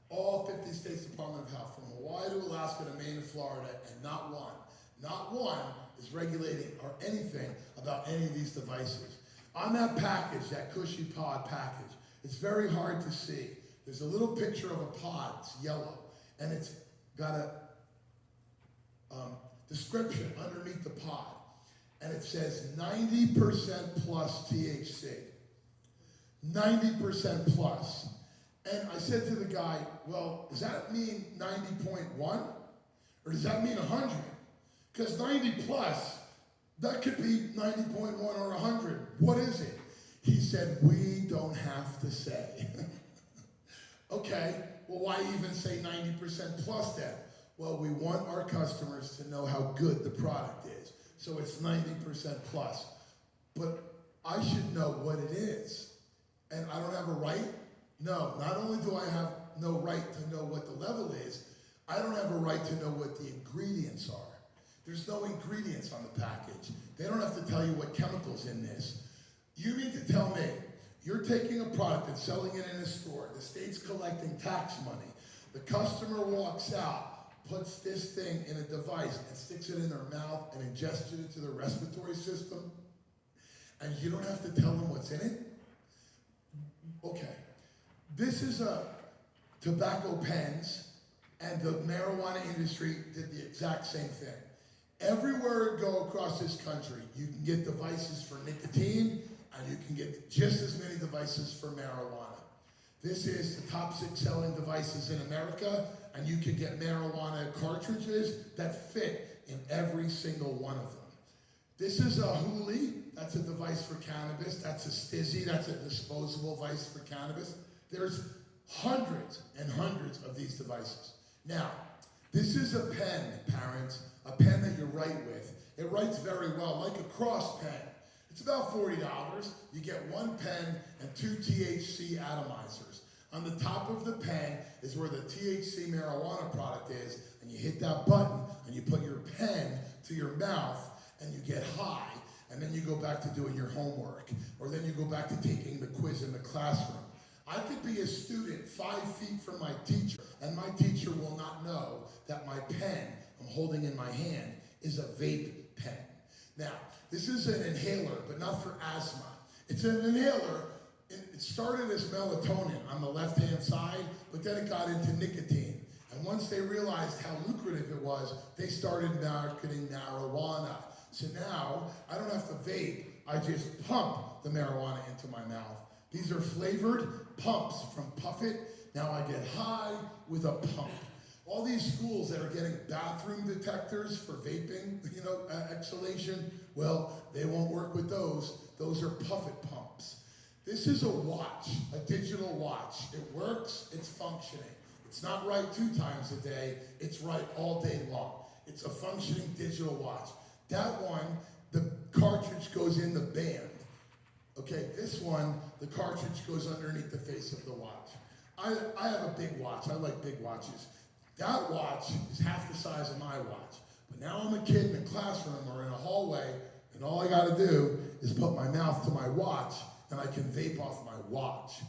all 50 states Department of Health, from Hawaii to Alaska to Maine to Florida, and not one is regulating or anything about any of these devices. On that package, that cushy pod package, it's very hard to see. There's a little picture of a pod, it's yellow, and it's got a description underneath the pod, and it says 90% plus THC. 90% plus. And I said to the guy, well, does that mean 90.1? Or does that mean 100? Because 90 plus, that could be 90.1 or 100. What is it? He said, we don't have to say. Okay, well, why even say 90% plus then? Well, we want our customers to know how good the product is. So it's 90% plus. But I should know what it is. And I don't have a right? No, not only do I have no right to know what the level is, I don't have a right to know what the ingredients are. There's no ingredients on the package. They don't have to tell you what chemicals in this. You mean to tell me you're taking a product and selling it in a store, the state's collecting tax money, the customer walks out, puts this thing in a device and sticks it in their mouth and ingests it into their respiratory system, and you don't have to tell them what's in it? Okay. This is a tobacco pens, and the marijuana industry did the exact same thing. Everywhere you go across this country, you can get devices for nicotine, and you can get just as many devices for marijuana. This is the top 6 selling devices in America, and you can get marijuana cartridges that fit in every single one of them. This is a Hoolie, that's a device for cannabis. That's a Stizzy, that's a disposable device for cannabis. There's hundreds and hundreds of these devices. Now, this is a pen, parents, a pen that you write with. It writes very well, like a cross pen. It's about $40. You get 1 pen and 2 THC atomizers. On the top of the pen is where the THC marijuana product is, and you hit that button, and you put your pen to your mouth, and you get high, and then you go back to doing your homework, or then you go back to taking the quiz in the classroom. I could be a student 5 feet from my teacher, and my teacher will not know that my pen I'm holding in my hand is a vape pen. Now, this is an inhaler, but not for asthma. It's an inhaler. It started as melatonin on the left-hand side, but then it got into nicotine. And once they realized how lucrative it was, they started marketing marijuana. So now, I don't have to vape, I just pump the marijuana into my mouth. These are flavored pumps from Puff It. Now I get high with a pump. All these schools that are getting bathroom detectors for vaping, exhalation, well, they won't work with those. Those are Puff It pumps. This is a watch, a digital watch. It works, it's functioning. It's not right 2 times a day, it's right all day long. It's a functioning digital watch. That one, the cartridge goes in the band. Okay, this one, the cartridge goes underneath the face of the watch. I have a big watch, I like big watches. That watch is half the size of my watch. But now I'm a kid in a classroom or in a hallway, and all I gotta do is put my mouth to my watch, and I can vape off my watch.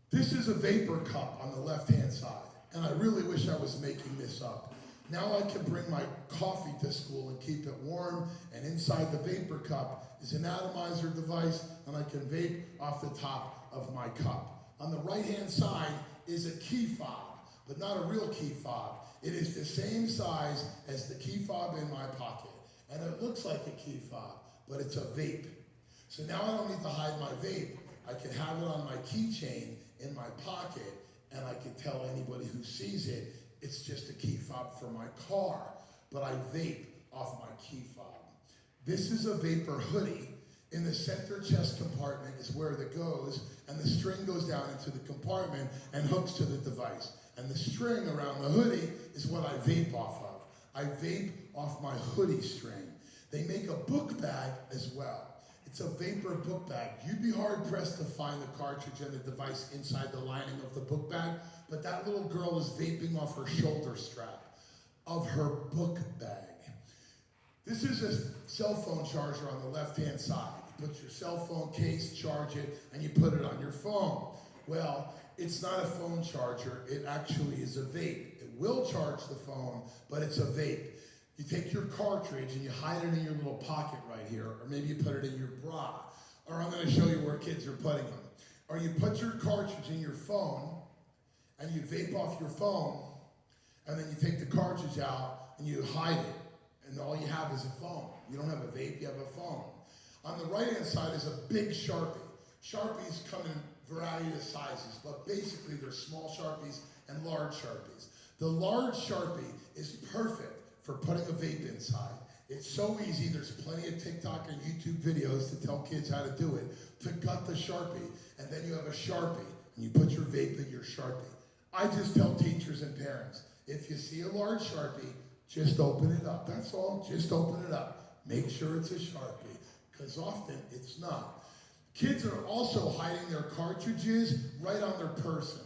This is a vapor cup on the left-hand side, and I really wish I was making this up. Now I can bring my coffee to school and keep it warm, and inside the vapor cup is an atomizer device, and I can vape off the top of my cup. On the right-hand side is a key fob, but not a real key fob. It is the same size as the key fob in my pocket, and it looks like a key fob, but it's a vape. So now I don't need to hide my vape. I can have it on my keychain in my pocket, and I can tell anybody who sees it, it's just a key fob for my car, but I vape off my key fob. This is a vapor hoodie. In the center chest compartment is where it goes, and the string goes down into the compartment and hooks to the device. And the string around the hoodie is what I vape off of. I vape off my hoodie string. They make a book bag as well. It's a vapor book bag. You'd be hard pressed to find the cartridge and the device inside the lining of the book bag, but that little girl is vaping off her shoulder strap of her book bag. This is a cell phone charger on the left-hand side. You put your cell phone case, charge it, and you put it on your phone. Well, it's not a phone charger. It actually is a vape. It will charge the phone, but it's a vape. You take your cartridge and you hide it in your little pocket right here, or maybe you put it in your bra, or I'm going to show you where kids are putting them. Or you put your cartridge in your phone, and you vape off your phone, and then you take the cartridge out and you hide it, and all you have is a phone. You don't have a vape, you have a phone. On the right-hand side is a big Sharpie. Sharpies come in variety of sizes, but basically they're small Sharpies and large Sharpies. The large Sharpie is perfect for putting a vape inside. It's so easy, there's plenty of TikTok and YouTube videos to tell kids how to do it, to gut the Sharpie, and then you have a Sharpie, and you put your vape in your Sharpie. I just tell teachers and parents, if you see a large Sharpie, just open it up. That's all, just open it up. Make sure it's a Sharpie, because often it's not. Kids are also hiding their cartridges right on their person.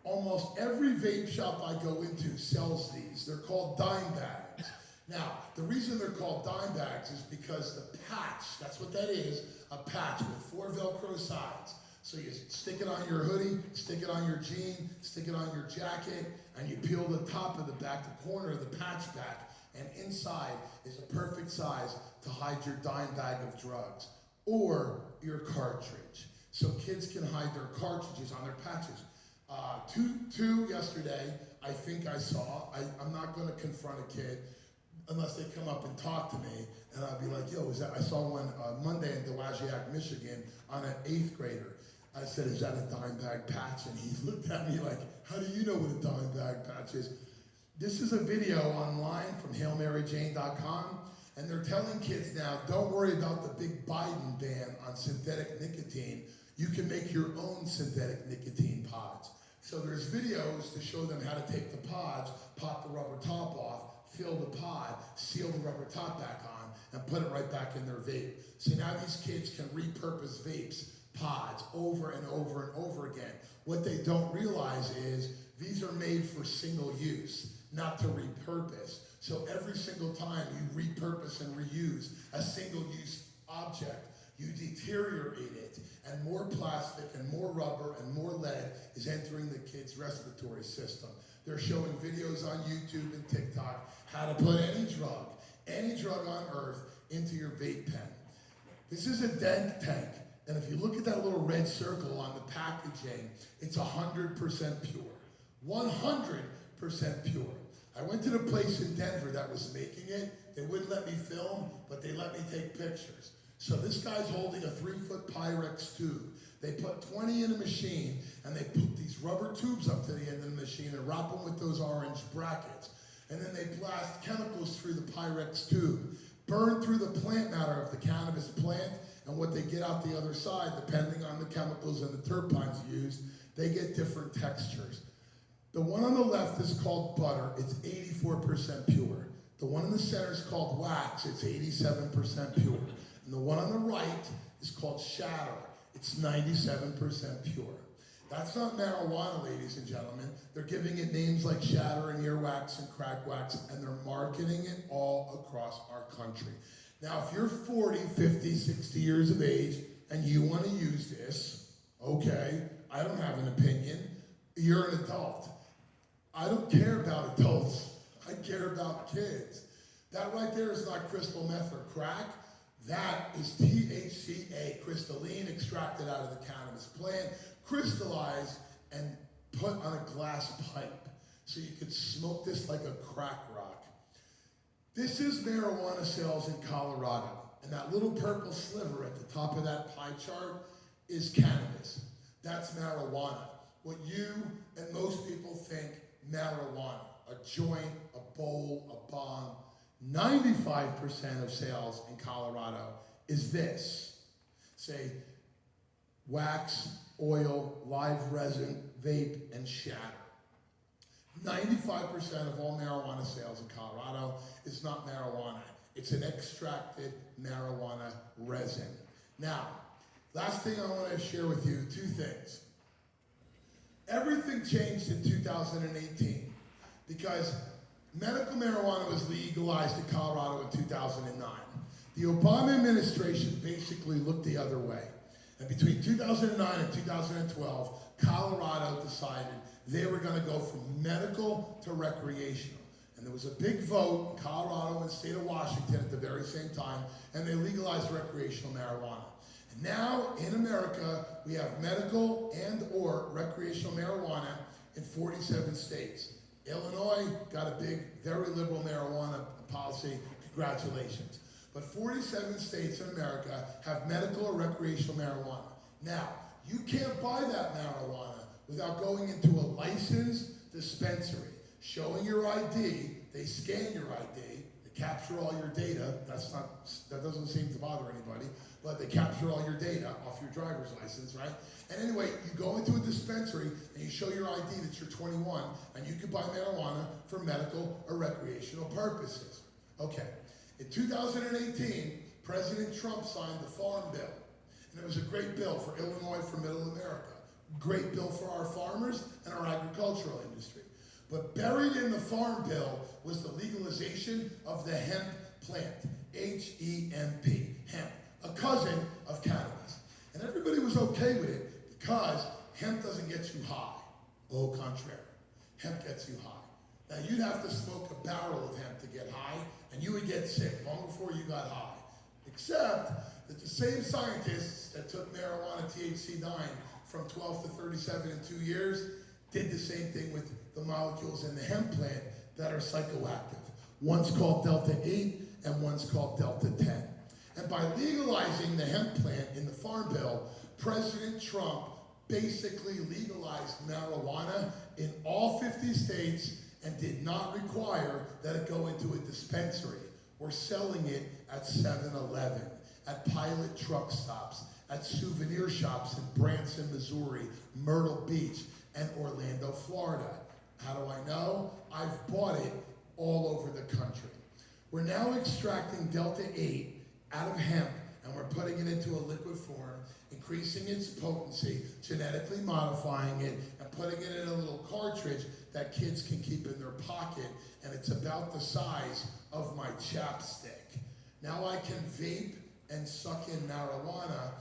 Almost every vape shop I go into sells these. They're called dime bags. Now, the reason they're called dime bags is because the patch, that's what that is, a patch with 4 Velcro sides. So you stick it on your hoodie, stick it on your jean, stick it on your jacket, and you peel the top of the back, the corner of the patch back, and inside is a perfect size to hide your dime bag of drugs or your cartridge. So kids can hide their cartridges on their patches. Two yesterday, I think I saw. I'm not going to confront a kid unless they come up and talk to me, and I'll be like, yo, is that? I saw one Monday in Dowagiac, Michigan, on an 8th grader. I said, is that a dime bag patch? And he looked at me like, how do you know what a dime bag patch is? This is a video online from HailMaryJane.com, and they're telling kids now, don't worry about the big Biden ban on synthetic nicotine. You can make your own synthetic nicotine pods. So there's videos to show them how to take the pods, pop the rubber top off, fill the pod, seal the rubber top back on, and put it right back in their vape. So now these kids can repurpose vapes, pods, over and over and over again. What they don't realize is these are made for single use, not to repurpose. So every single time you repurpose and reuse a single-use object, you deteriorate it, and more plastic and more rubber and more lead is entering the kid's respiratory system. They're showing videos on YouTube and TikTok how to put any drug on earth into your vape pen. This is a dent tank, and if you look at that little red circle on the packaging, it's 100% pure. 100% pure. I went to the place in Denver that was making it. They wouldn't let me film, but they let me take pictures. So this guy's holding a 3-foot Pyrex tube. They put 20 in a machine, and they put these rubber tubes up to the end of the machine and wrap them with those orange brackets. And then they blast chemicals through the Pyrex tube, burn through the plant matter of the cannabis plant, and what they get out the other side, depending on the chemicals and the terpenes used, they get different textures. The one on the left is called butter. It's 84% pure. The one in the center is called wax. It's 87% pure. And the one on the right is called shatter. It's 97% pure. That's not marijuana, ladies and gentlemen. They're giving it names like shatter and earwax and crack wax, and they're marketing it all across our country. Now, if you're 40, 50, 60 years of age and you want to use this, okay, I don't have an opinion. You're an adult. I don't care about adults. I care about kids. That right there is not crystal meth or crack. That is THCA, crystalline, extracted out of the cannabis plant, crystallized and put on a glass pipe so you could smoke this like a crack rock. This is marijuana sales in Colorado, and that little purple sliver at the top of that pie chart is cannabis. That's marijuana. What you and most people think marijuana, a joint, a bowl, a bong. 95% of sales in Colorado is this. Say, wax, oil, live resin, vape, and shatter. 95% of all marijuana sales in Colorado is not marijuana. It's an extracted marijuana resin. Now, last thing I want to share with you, two things. Everything changed in 2018 because medical marijuana was legalized in Colorado in 2009. The Obama administration basically looked the other way. And between 2009 and 2012, Colorado decided they were going to go from medical to recreational. And there was a big vote in Colorado and the state of Washington at the very same time, and they legalized recreational marijuana. And now, in America, we have medical and or recreational marijuana in 47 states. Illinois got a big, very liberal marijuana policy. Congratulations. But 47 states in America have medical or recreational marijuana. Now, you can't buy that marijuana without going into a licensed dispensary, showing your ID. They scan your ID, they capture all your data. That doesn't seem to bother anybody, but they capture all your data off your driver's license, right? And anyway, you go into a dispensary and you show your ID that you're 21, and you can buy marijuana for medical or recreational purposes. Okay. In 2018, President Trump signed the Farm Bill, and it was a great bill for Illinois, for Middle America. Great bill for our farmers and our agricultural industry. But buried in the Farm Bill was the legalization of the hemp plant, H-E-M-P, hemp, a cousin of cannabis. And everybody was okay with it because hemp doesn't get you high. Au contraire, hemp gets you high. Now, you'd have to smoke a barrel of hemp to get high, and you would get sick long before you got high. Except that the same scientists that took marijuana THC-9 from 12 to 37 in 2 years did the same thing with the molecules in the hemp plant that are psychoactive. One's called Delta-8 and one's called Delta-10. And by legalizing the hemp plant in the Farm Bill, President Trump basically legalized marijuana in all 50 states and did not require that it go into a dispensary. We're selling it at 7-Eleven, at pilot truck stops, at souvenir shops in Branson, Missouri, Myrtle Beach, and Orlando, Florida. How do I know? I've bought it all over the country. We're now extracting Delta-8 out of hemp, and we're putting it into a liquid form, increasing its potency, genetically modifying it, and putting it in a little cartridge that kids can keep in their pocket, and it's about the size of my chapstick. Now I can vape and suck in marijuana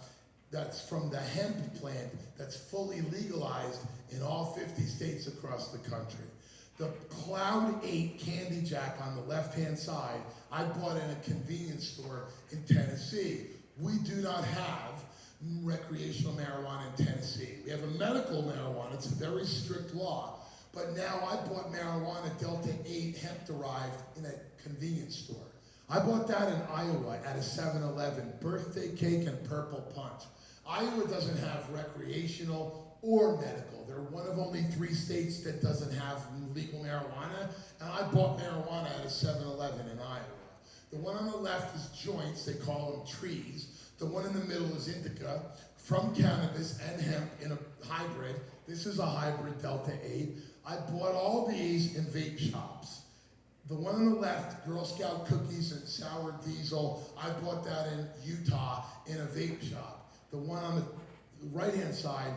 that's from the hemp plant that's fully legalized in all 50 states across the country. The Cloud 8 Candy Jack on the left-hand side, I bought in a convenience store in Tennessee. We do not have recreational marijuana in Tennessee. We have a medical marijuana. It's a very strict law. But now I bought marijuana Delta-8 hemp-derived in a convenience store. I bought that in Iowa at a 7-Eleven, birthday cake and purple punch. Iowa doesn't have recreational or medical. They're one of only 3 states that doesn't have legal marijuana, and I bought marijuana at a 7-Eleven in Iowa. The one on the left is joints, they call them trees. The one in the middle is indica, from cannabis and hemp in a hybrid. This is a hybrid Delta-8. I bought all these in vape shops. The one on the left, Girl Scout cookies and sour diesel, I bought that in Utah in a vape shop. The one on the right-hand side,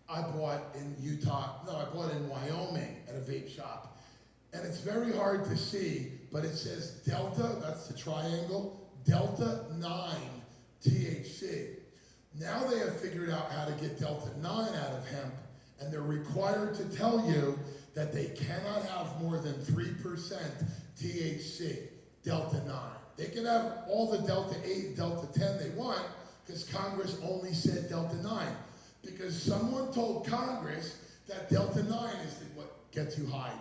I bought in Utah, no, I bought in Wyoming at a vape shop. And it's very hard to see, but it says Delta, that's the triangle, Delta-9 THC. Now they have figured out how to get Delta-9 out of hemp, and they're required to tell you that they cannot have more than 3% THC, Delta-9. They can have all the Delta-8 and Delta-10 they want, because Congress only said Delta-9. Because someone told Congress that Delta-9 is what gets you high.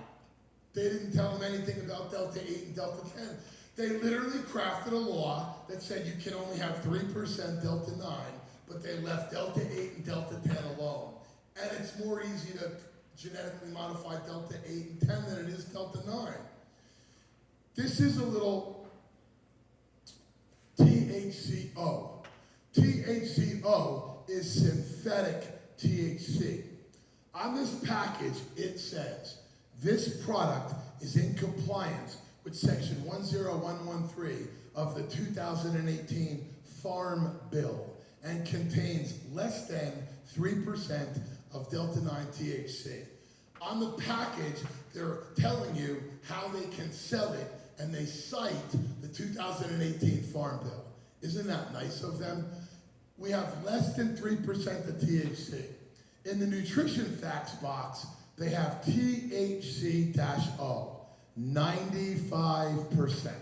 They didn't tell them anything about Delta-8 and Delta-10. They literally crafted a law that said you can only have 3% Delta-9, but they left Delta-8 and Delta-10 alone. And it's more easy to genetically modify Delta-8 and 10 than it is Delta-9. This is a little THCO. THCO is synthetic THC. On this package, it says, this product is in compliance with section 10113 of the 2018 Farm Bill. and contains less than 3% of Delta-9 THC. On the package, they're telling you how they can sell it, and they cite the 2018 Farm Bill. Isn't that nice of them? We have less than 3% of THC. In the nutrition facts box, they have THC-O, 95%.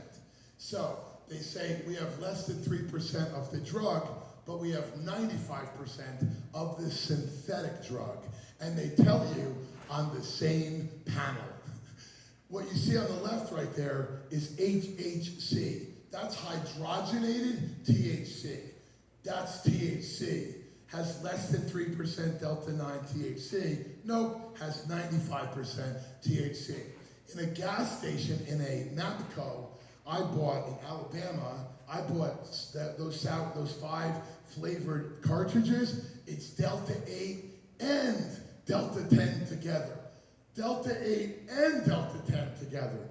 So they say we have less than 3% of the drug, but we have 95% of the synthetic drug. And they tell you on the same panel. What you see on the left right there is HHC. That's hydrogenated THC. That's THC. Has less than 3% Delta-9 THC. Nope, has 95% THC. In a gas station, in a MAPCO, I bought in Alabama, I bought those 5 flavored cartridges. It's Delta-8 and Delta-10 together. Delta-8 and Delta-10 together.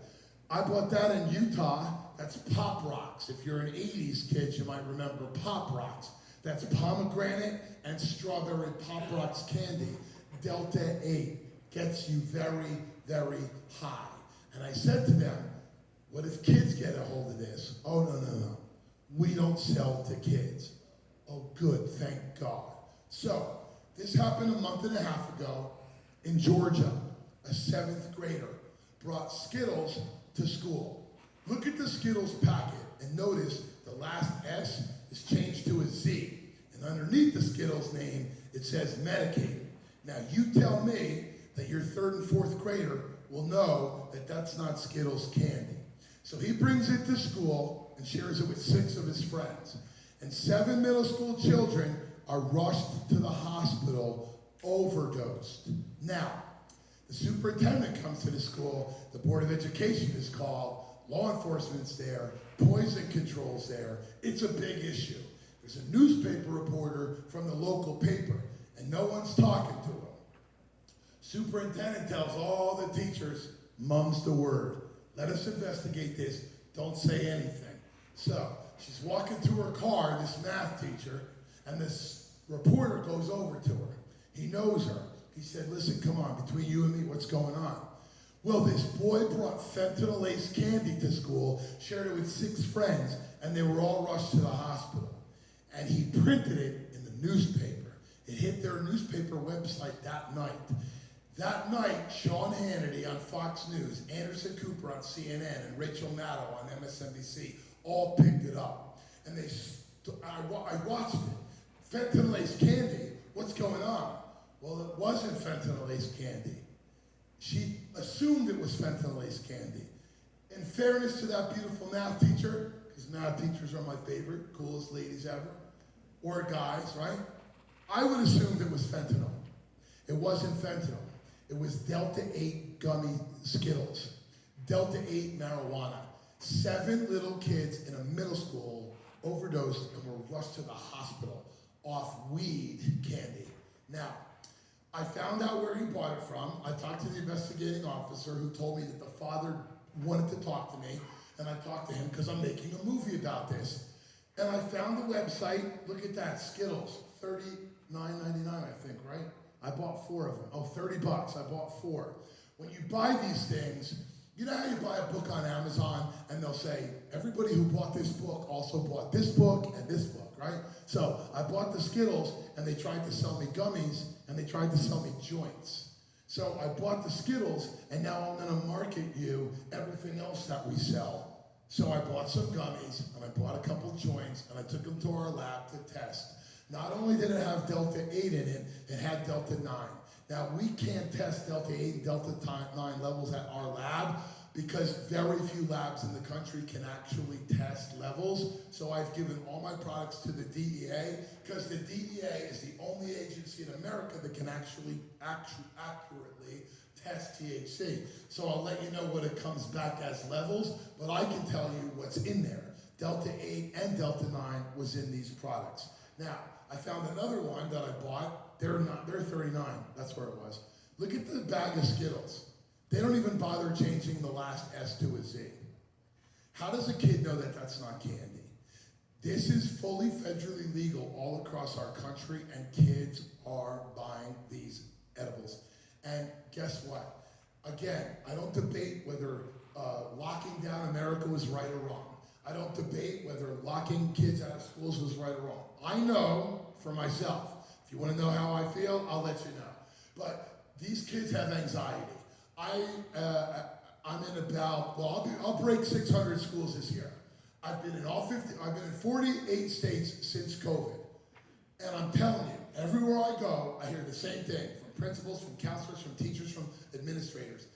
I bought that in Utah. That's Pop Rocks. If you're an 80s kid, you might remember Pop Rocks. That's pomegranate and strawberry Pop Rocks candy. Delta-8 gets you very, very high. And I said to them, what if kids get a hold of this? Oh, no. We don't sell to kids. Oh, good, thank God. So, this happened a month and a half ago in Georgia. A 7th grader brought Skittles to school. Look at the Skittles packet and notice the last S is changed to a Z. And underneath the Skittles name, it says medicated. Now you tell me that your 3rd and 4th grader will know that that's not Skittles candy. So he brings it to school and shares it with 6 of his friends. And 7 middle school children are rushed to the hospital, overdosed. Now, the superintendent comes to the school, the Board of Education is called, law enforcement's there, poison control's there. It's a big issue. There's a newspaper reporter from the local paper, and no one's talking to him. Superintendent tells all the teachers, mum's the word. Let us investigate this. Don't say anything. So she's walking to her car, this math teacher, and this reporter goes over to her. He knows her. He said, listen, come on, between you and me, what's going on? Well, this boy brought fentanyl-laced candy to school, shared it with 6 friends, and they were all rushed to the hospital. And he printed it in the newspaper. It hit their newspaper website that night. That night, Sean Hannity on Fox News, Anderson Cooper on CNN, and Rachel Maddow on MSNBC all picked it up. And I watched it. Fentanyl-laced candy, what's going on? Well, it wasn't fentanyl-laced candy. She assumed it was fentanyl-laced candy. In fairness to that beautiful math teacher, because math teachers are my favorite, coolest ladies ever, or guys, right? I would assume it was fentanyl. It wasn't fentanyl. It was Delta-8 gummy Skittles. Delta-8 marijuana. 7 little kids in a middle school overdosed and were rushed to the hospital off weed candy. Now, I found out where he bought it from. I talked to the investigating officer who told me that the father wanted to talk to me, and I talked to him because I'm making a movie about this. And I found the website. Look at that, Skittles, $39.99, I think, right? I bought 4 of them. Oh, $30, I bought 4. When you buy these things, you know how you buy a book on Amazon and they'll say, everybody who bought this book also bought this book and this book, right? So I bought the Skittles and they tried to sell me gummies and they tried to sell me joints. So I bought the Skittles and now I'm gonna market you everything else that we sell. So I bought some gummies and I bought a couple joints and I took them to our lab to test. Not only did it have Delta-8 in it, it had Delta-9. Now, we can't test Delta-8 and Delta-9 levels at our lab because very few labs in the country can actually test levels. So I've given all my products to the DEA because the DEA is the only agency in America that can actually accurately test THC. So I'll let you know what it comes back as levels, but I can tell you what's in there. Delta-8 and Delta-9 was in these products. Now, I found another one that I bought. They're 39. That's where it was. Look at the bag of Skittles. They don't even bother changing the last S to a Z. How does a kid know that that's not candy? This is fully federally legal all across our country, and kids are buying these edibles. And guess what? Again, I don't debate whether locking down America was right or wrong. I don't debate whether locking kids out of schools was right or wrong. I know for myself. If you want to know how I feel, I'll let you know. But these kids have anxiety. I'm in about, well, I'll break 600 schools this year. I've been in 48 states since COVID. And I'm telling you, everywhere I go, I hear the same thing from principals, from counselors, from teachers, from administrators.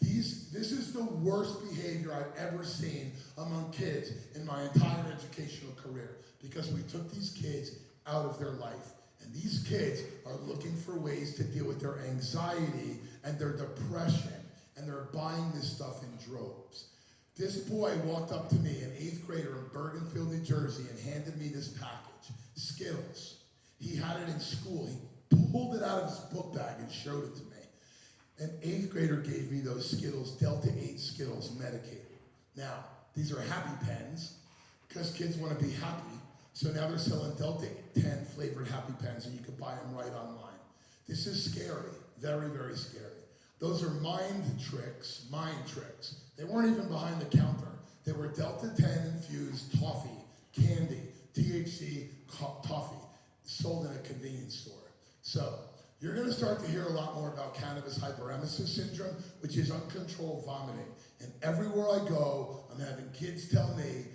This is the worst behavior I've ever seen among kids in my entire educational career, because we took these kids out of their life. And these kids are looking for ways to deal with their anxiety and their depression, and they're buying this stuff in droves. This boy walked up to me, an 8th grader in Bergenfield, New Jersey, and handed me this package, Skittles. He had it in school. He pulled it out of his book bag and showed it to me. An 8th grader gave me those Skittles, Delta 8 Skittles, medicated. Now, these are happy pens, because kids want to be happy. So now they're selling Delta 10 flavored happy pens, and you can buy them right online. This is scary, very, very scary. Those are mind tricks. They weren't even behind the counter. They were Delta 10 infused toffee, candy, THC toffee, sold in a convenience store. So, you're going to start to hear a lot more about cannabis hyperemesis syndrome, which is uncontrolled vomiting. And everywhere I go, I'm having kids tell me,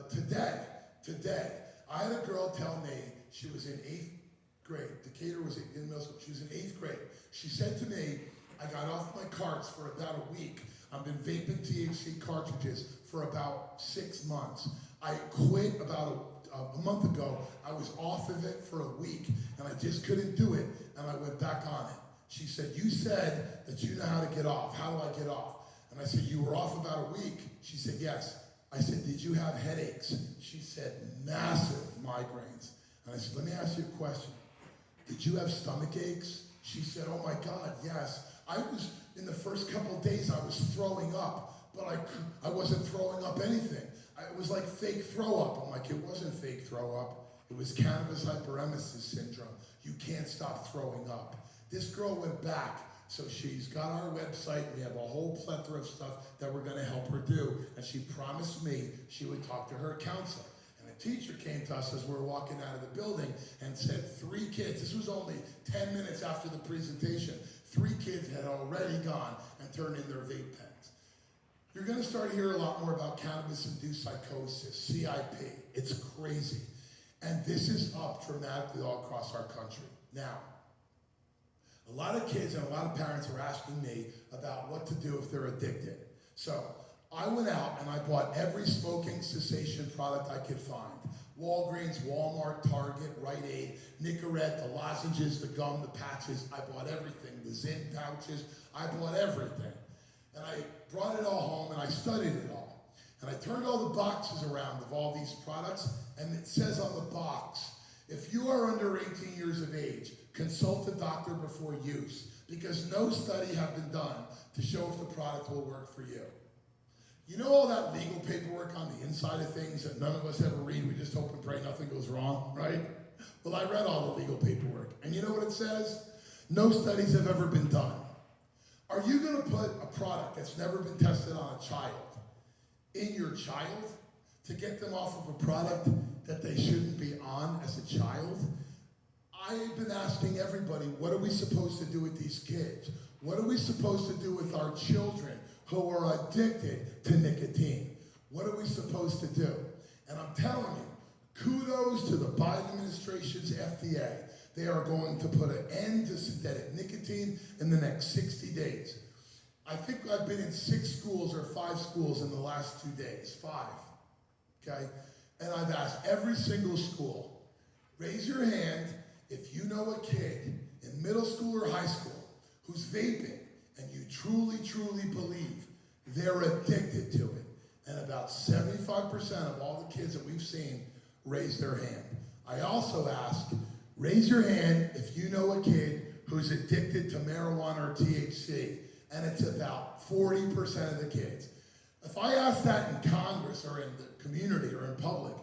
today, I had a girl tell me she was in 8th grade. Decatur was in middle school. She was in 8th grade. She said to me, I got off my carts for about a week. I've been vaping THC cartridges for about 6 months. I quit about a month ago. I was off of it for a week, and I just couldn't do it, and I went back on it. She said, you said that you know how to get off. How do I get off? And I said, you were off about a week. She said, yes. I said, did you have headaches? She said, massive migraines. And I said, let me ask you a question. Did you have stomach aches? She said, oh my God, yes. In the first couple of days, I was throwing up, but I wasn't throwing up anything. It was like fake throw up. I'm like, it wasn't fake throw up. It was cannabis hyperemesis syndrome. You can't stop throwing up. This girl went back, so she's got our website. We have a whole plethora of stuff that we're going to help her do, and she promised me she would talk to her counselor. And a teacher came to us as we were walking out of the building and said 3 kids, this was only 10 minutes after the presentation, 3 kids had already gone and turned in their vape pens. You're going to start hearing a lot more about cannabis-induced psychosis, CIP. It's crazy. And this is up dramatically all across our country. Now, a lot of kids and a lot of parents are asking me about what to do if they're addicted. So I went out and I bought every smoking cessation product I could find. Walgreens, Walmart, Target, Rite Aid, Nicorette, the lozenges, the gum, the patches. I bought everything, the Zyn pouches. I bought everything. And I brought it all home and I studied it all. And I turned all the boxes around of all these products, and it says on the box, if you are under 18 years of age, consult a doctor before use, because no study have been done to show if the product will work for you. You know all that legal paperwork on the inside of things that none of us ever read, we just hope and pray nothing goes wrong, right? Well, I read all the legal paperwork, and you know what it says? No studies have ever been done. Are you going to put a product that's never been tested on a child in your child to get them off of a product that they shouldn't be on as a child? I've been asking everybody, what are we supposed to do with these kids? What are we supposed to do with our children who are addicted to nicotine? What are we supposed to do? And I'm telling you, kudos to the Biden administration's FDA. They are going to put an end to synthetic nicotine in the next 60 days. I think I've been in 6 schools or 5 schools in the last 2 days, 5, okay? And I've asked every single school, raise your hand if you know a kid in middle school or high school who's vaping and you truly, truly believe they're addicted to it. And about 75% of all the kids that we've seen raise their hand. I also ask, raise your hand if you know a kid who's addicted to marijuana or THC, and it's about 40% of the kids. If I ask that in Congress or in the community or in public,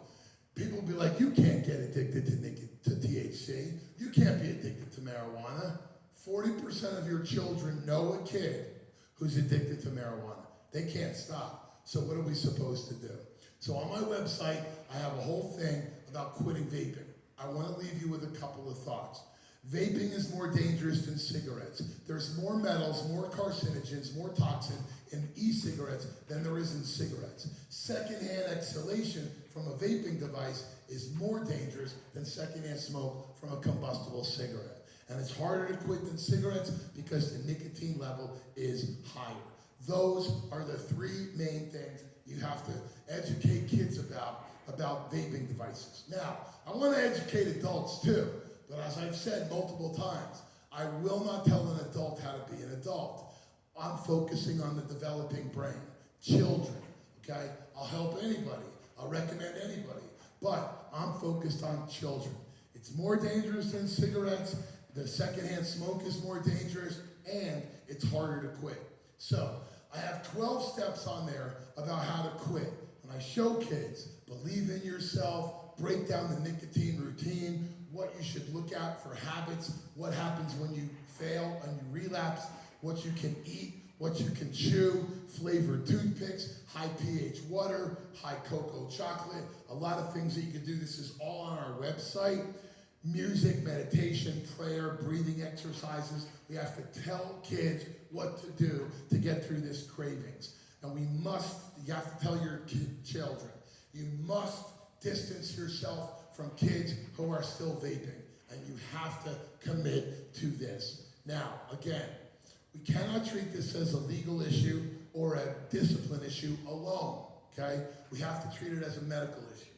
People will be like, you can't get addicted to THC. You can't be addicted to marijuana. 40% of your children know a kid who's addicted to marijuana. They can't stop. So what are we supposed to do? So on my website, I have a whole thing about quitting vaping. I want to leave you with a couple of thoughts. Vaping is more dangerous than cigarettes. There's more metals, more carcinogens, more toxin in e-cigarettes than there is in cigarettes. Secondhand exhalation from a vaping device is more dangerous than secondhand smoke from a combustible cigarette. And it's harder to quit than cigarettes because the nicotine level is higher. Those are the three main things you have to educate kids about vaping devices. Now, I want to educate adults too, but as I've said multiple times, I will not tell an adult how to be an adult. I'm focusing on the developing brain, children, okay? I'll help anybody, I'll recommend anybody, but I'm focused on children. It's more dangerous than cigarettes, the secondhand smoke is more dangerous, and it's harder to quit. So, I have 12 steps on there about how to quit. And I show kids, believe in yourself, break down the nicotine routine, what you should look at for habits, what happens when you fail and you relapse, what you can eat, what you can chew, flavored toothpicks, high pH water, high cocoa chocolate, a lot of things that you can do. This is all on our website. Music, meditation, prayer, breathing exercises. We have to tell kids what to do to get through this cravings. And you have to tell your children, you must distance yourself from kids who are still vaping. And you have to commit to this. Now, again, we cannot treat this as a legal issue or a discipline issue alone, okay? We have to treat it as a medical issue.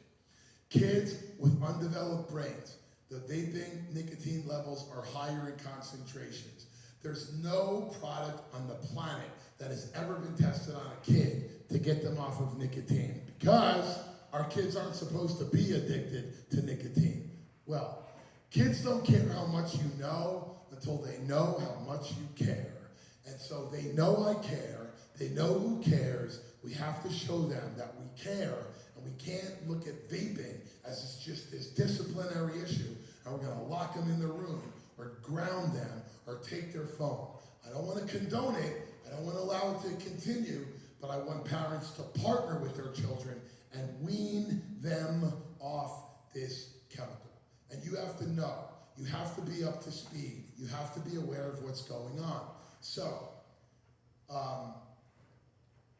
Kids with undeveloped brains, the vaping nicotine levels are higher in concentrations. There's no product on the planet that has ever been tested on a kid to get them off of nicotine because our kids aren't supposed to be addicted to nicotine. Well, kids don't care how much you know until they know how much you care. And so they know I care, they know who cares. We have to show them that we care, and we can't look at vaping as it's just this disciplinary issue, and we're gonna lock them in the room, or ground them, or take their phone. I don't wanna condone it, I don't wanna allow it to continue, but I want parents to partner with their children and wean them off this chemical. And you have to know, you have to be up to speed, you have to be aware of what's going on. So,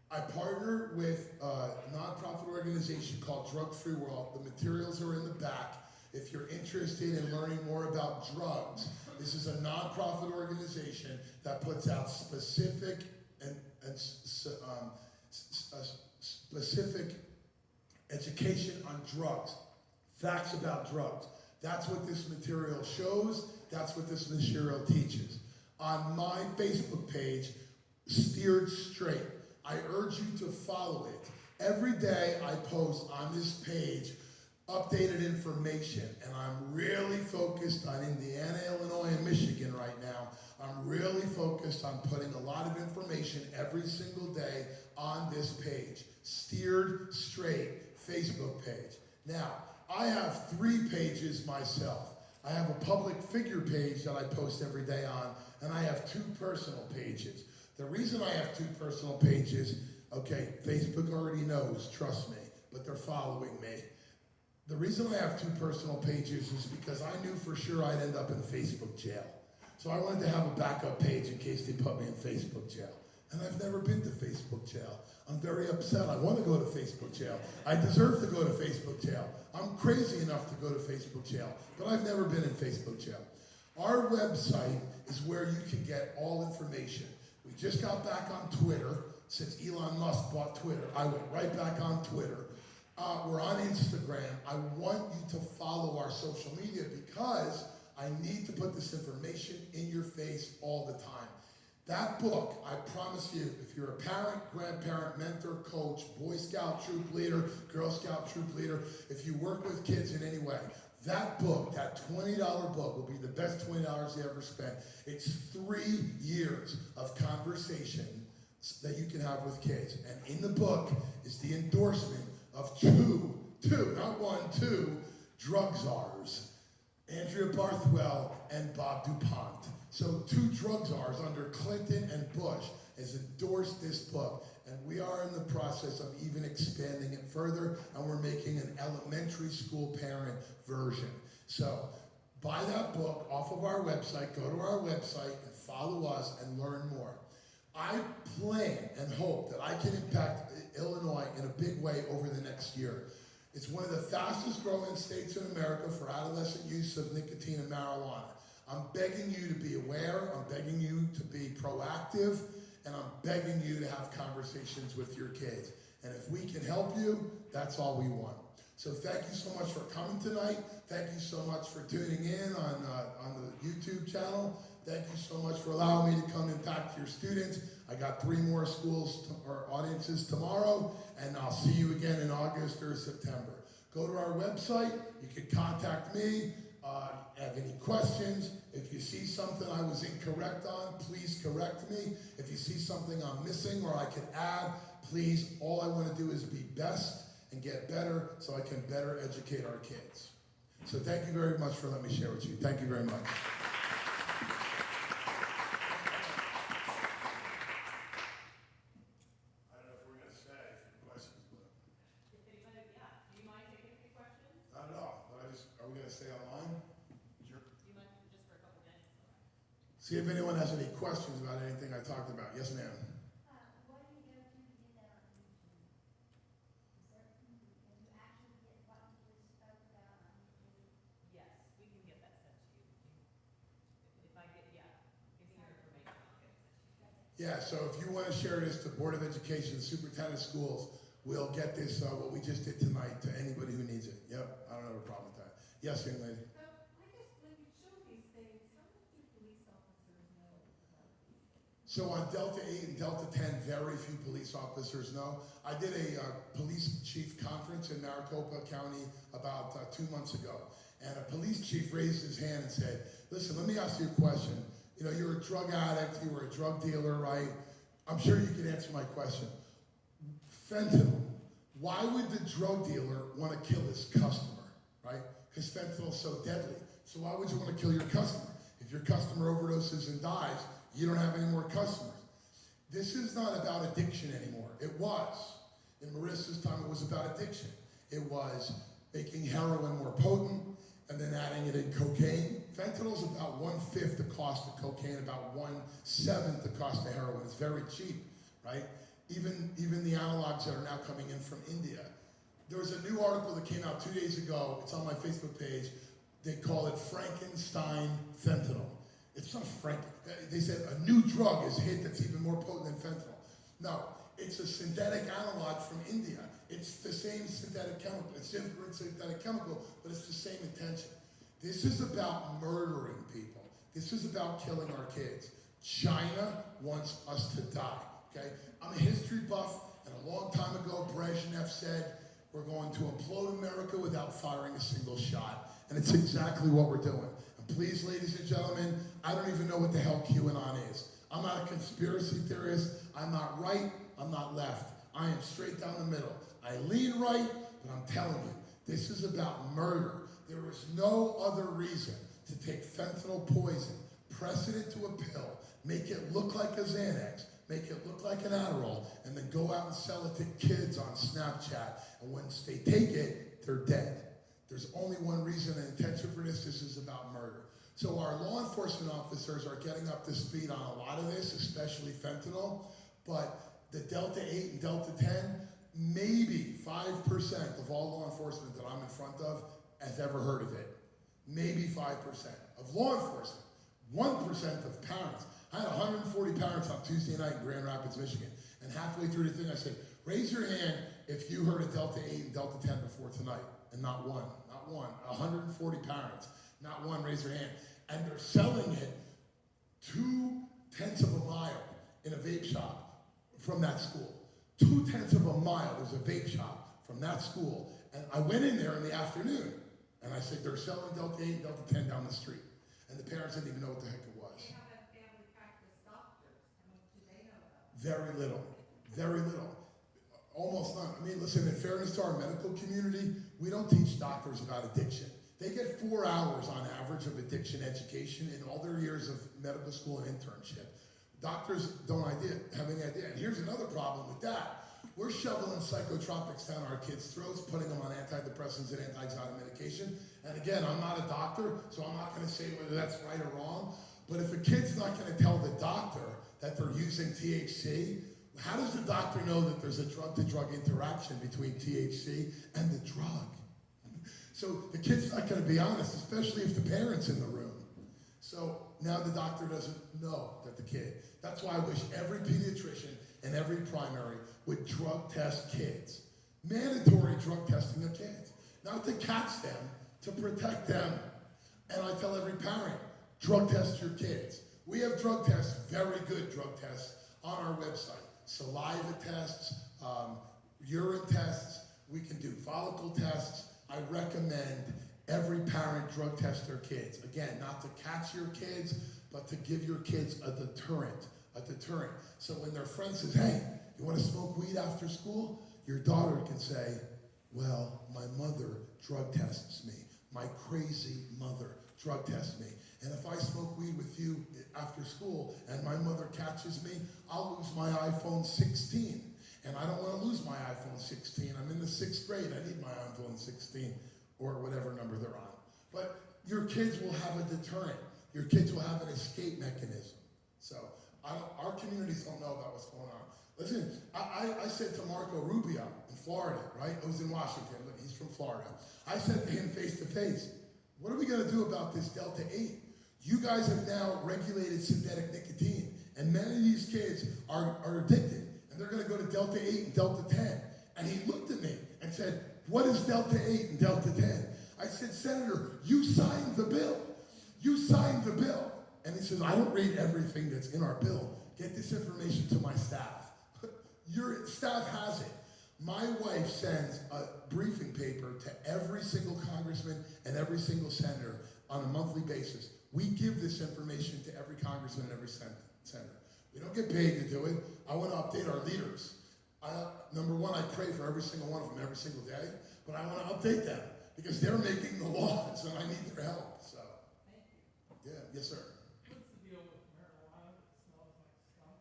I partner with a nonprofit organization called Drug Free World. The materials are in the back. If you're interested in learning more about drugs, this is a nonprofit organization that puts out specific specific education on drugs, facts about drugs. That's what this material shows. That's what this material teaches. On my Facebook page, Steered Straight, I urge you to follow it. Every day I post on this page updated information, and I'm really focused on Indiana, Illinois, and Michigan right now. I'm really focused on putting a lot of information every single day on this page, Steered Straight Facebook page. Now, I have 3 pages myself. I have a public figure page that I post every day on, and I have 2 personal pages. The reason I have 2 personal pages, okay, Facebook already knows, trust me, but they're following me. The reason I have 2 personal pages is because I knew for sure I'd end up in Facebook jail. So I wanted to have a backup page in case they put me in Facebook jail. And I've never been to Facebook jail. I'm very upset. I want to go to Facebook jail. I deserve to go to Facebook jail. I'm crazy enough to go to Facebook jail, but I've never been in Facebook jail. Our website is where you can get all information. We just got back on Twitter. Since Elon Musk bought Twitter, I went right back on Twitter. We're on Instagram. I want you to follow our social media because I need to put this information in your face all the time. That book, I promise you, if you're a parent, grandparent, mentor, coach, Boy Scout troop leader, Girl Scout troop leader, if you work with kids in any way, that book, that $20 book, will be the best $20 you ever spent. It's 3 years of conversation that you can have with kids. And in the book is the endorsement of 2 not one, two drug czars, Andrea Barthwell and Bob DuPont. So two drug czars under Clinton and Bush has endorsed this book, and we are in the process of even expanding it further, and we're making an elementary school parent version. So buy that book off of our website, go to our website and follow us and learn more. I plan and hope that I can impact Illinois in a big way over the next year. It's one of the fastest growing states in America for adolescent use of nicotine and marijuana. I'm begging you to be aware, I'm begging you to be proactive, and I'm begging you to have conversations with your kids. And if we can help you, that's all we want. So thank you so much for coming tonight. Thank you so much for tuning in on the YouTube channel. Thank you so much for allowing me to come impact your students. I got 3 more schools or audiences tomorrow, and I'll see you again in August or September. Go to our website. You can contact me. Have any questions? If you see something I was incorrect on, please correct me. If you see something I'm missing or I can add, please, all I want to do is be best and get better so I can better educate our kids. So thank you very much for letting me share with you. Thank you very much. I don't know if we're going to say a few questions, but
If anybody, yeah, do you mind taking a few questions?
not at all. But are we going to stay online? Sure.
Do you mind just for a couple minutes?
See if anyone has any questions about anything I talked about. Yes, ma'am.
What do you go to get that on YouTube? Can you actually get what we spoke about on YouTube?
Yes, we can get that sent to you. If I get, yeah, give me your information, I'll get it sent to you.
Yeah, so if you want to share this to Board of Education, Superintendent of Schools, we'll get this, what we just did tonight, to anybody who needs it. Yep, I don't have a problem with that. Yes, young lady.
So I guess when you show these things, how much do police officers know about these?
So on Delta 8 and Delta 10, very few police officers know. I did a police chief conference in Maricopa County about 2 months ago. And a police chief raised his hand and said, listen, let me ask you a question. You know, you're a drug addict, you were a drug dealer, right? I'm sure you can answer my question. Fentanyl. Why would the drug dealer want to kill his customer, right? Because fentanyl is so deadly. So why would you want to kill your customer? If your customer overdoses and dies, you don't have any more customers. This is not about addiction anymore. It was. In Marissa's time, it was about addiction. It was making heroin more potent and then adding it in cocaine. Fentanyl is about 1/5 the cost of cocaine, about 1/7 the cost of heroin. It's very cheap, right? Even the analogs that are now coming in from India. There was a new article that came out 2 days ago. It's on my Facebook page. They call it Frankenstein fentanyl. It's not they said a new drug is hit that's even more potent than fentanyl. No, it's a synthetic analog from India. It's the same synthetic chemical. It's different synthetic chemical, but it's the same intention. This is about murdering people. This is about killing our kids. China wants us to die, okay? I'm a history buff, and a long time ago, Brezhnev said, we're going to implode America without firing a single shot. And it's exactly what we're doing. And please, ladies and gentlemen, I don't even know what the hell QAnon is. I'm not a conspiracy theorist. I'm not right. I'm not left. I am straight down the middle. I lean right, but I'm telling you, this is about murder. There is no other reason to take fentanyl poison, press it into a pill, make it look like a Xanax, make it look like an Adderall, and then go out and sell it to kids on Snapchat. And once they take it, they're dead. There's only one reason and intention for this. This is about murder. So our law enforcement officers are getting up to speed on a lot of this, especially fentanyl. But the Delta 8 and Delta 10, maybe 5% of all law enforcement that I'm in front of has ever heard of it. Maybe 5% of law enforcement. 1% of parents. I had 140 parents on Tuesday night in Grand Rapids, Michigan. And halfway through the thing, I said, raise your hand if you heard of Delta 8 and Delta 10 before tonight. And not one. 140 parents. Not one, raise your hand. And they're selling it 0.2 of a mile in a vape shop from that school. 0.2 of a mile, there's a vape shop from that school. And I went in there in the afternoon, and I said, they're selling Delta 8 and Delta 10 down the street. And the parents didn't even know what the heck it was.
They have a family practice doctors. How much do they know about it?
Very little. Very little. Almost none. I mean, listen, in fairness to our medical community, we don't teach doctors about addiction. They get 4 hours on average of addiction education in all their years of medical school and internship. Doctors don't have any idea. And here's another problem with that. We're shoveling psychotropics down our kids' throats, putting them on antidepressants and anti-anxiety medication. And again, I'm not a doctor, so I'm not gonna say whether that's right or wrong. But if a kid's not gonna tell the doctor that they're using THC, how does the doctor know that there's a drug-to-drug interaction between THC and the drug? So the kid's not gonna be honest, especially if the parent's in the room. So now the doctor doesn't know that the kid. That's why I wish every pediatrician and every primary would drug test kids. Mandatory drug testing of kids. Not to catch them, to protect them. And I tell every parent, drug test your kids. We have drug tests, very good drug tests, on our website. Saliva tests, urine tests, we can do follicle tests. I recommend every parent drug test their kids. Again, not to catch your kids, but to give your kids a deterrent. So when their friend says, hey, you want to smoke weed after school? Your daughter can say, well, my mother drug tests me. My crazy mother drug tests me. And if I smoke weed with you after school and my mother catches me, I'll lose my iPhone 16. And I don't want to lose my iPhone 16. I'm in the 6th grade. I need my iPhone 16 or whatever number they're on. But your kids will have a deterrent. Your kids will have an escape mechanism. So our communities don't know about what's going on. Listen, I said to Marco Rubio in Florida, right? I was in Washington, but he's from Florida. I said to him face to face, what are we going to do about this Delta 8? You guys have now regulated synthetic nicotine, and many of these kids are addicted, and they're going to go to Delta 8 and Delta 10. And he looked at me and said, what is Delta 8 and Delta 10? I said, Senator, you signed the bill. You signed the bill. And he says, I don't read everything that's in our bill. Get this information to my staff. Your staff has it. My wife sends a briefing paper to every single congressman and every single senator on a monthly basis. We give this information to every congressman and every senator. We don't get paid to do it. I want to update our leaders. Number one, I pray for every single one of them every single day, but I want to update them because they're making the laws and I need their help. So, yeah, yes, sir.
What's the deal with marijuana that smells like skunk?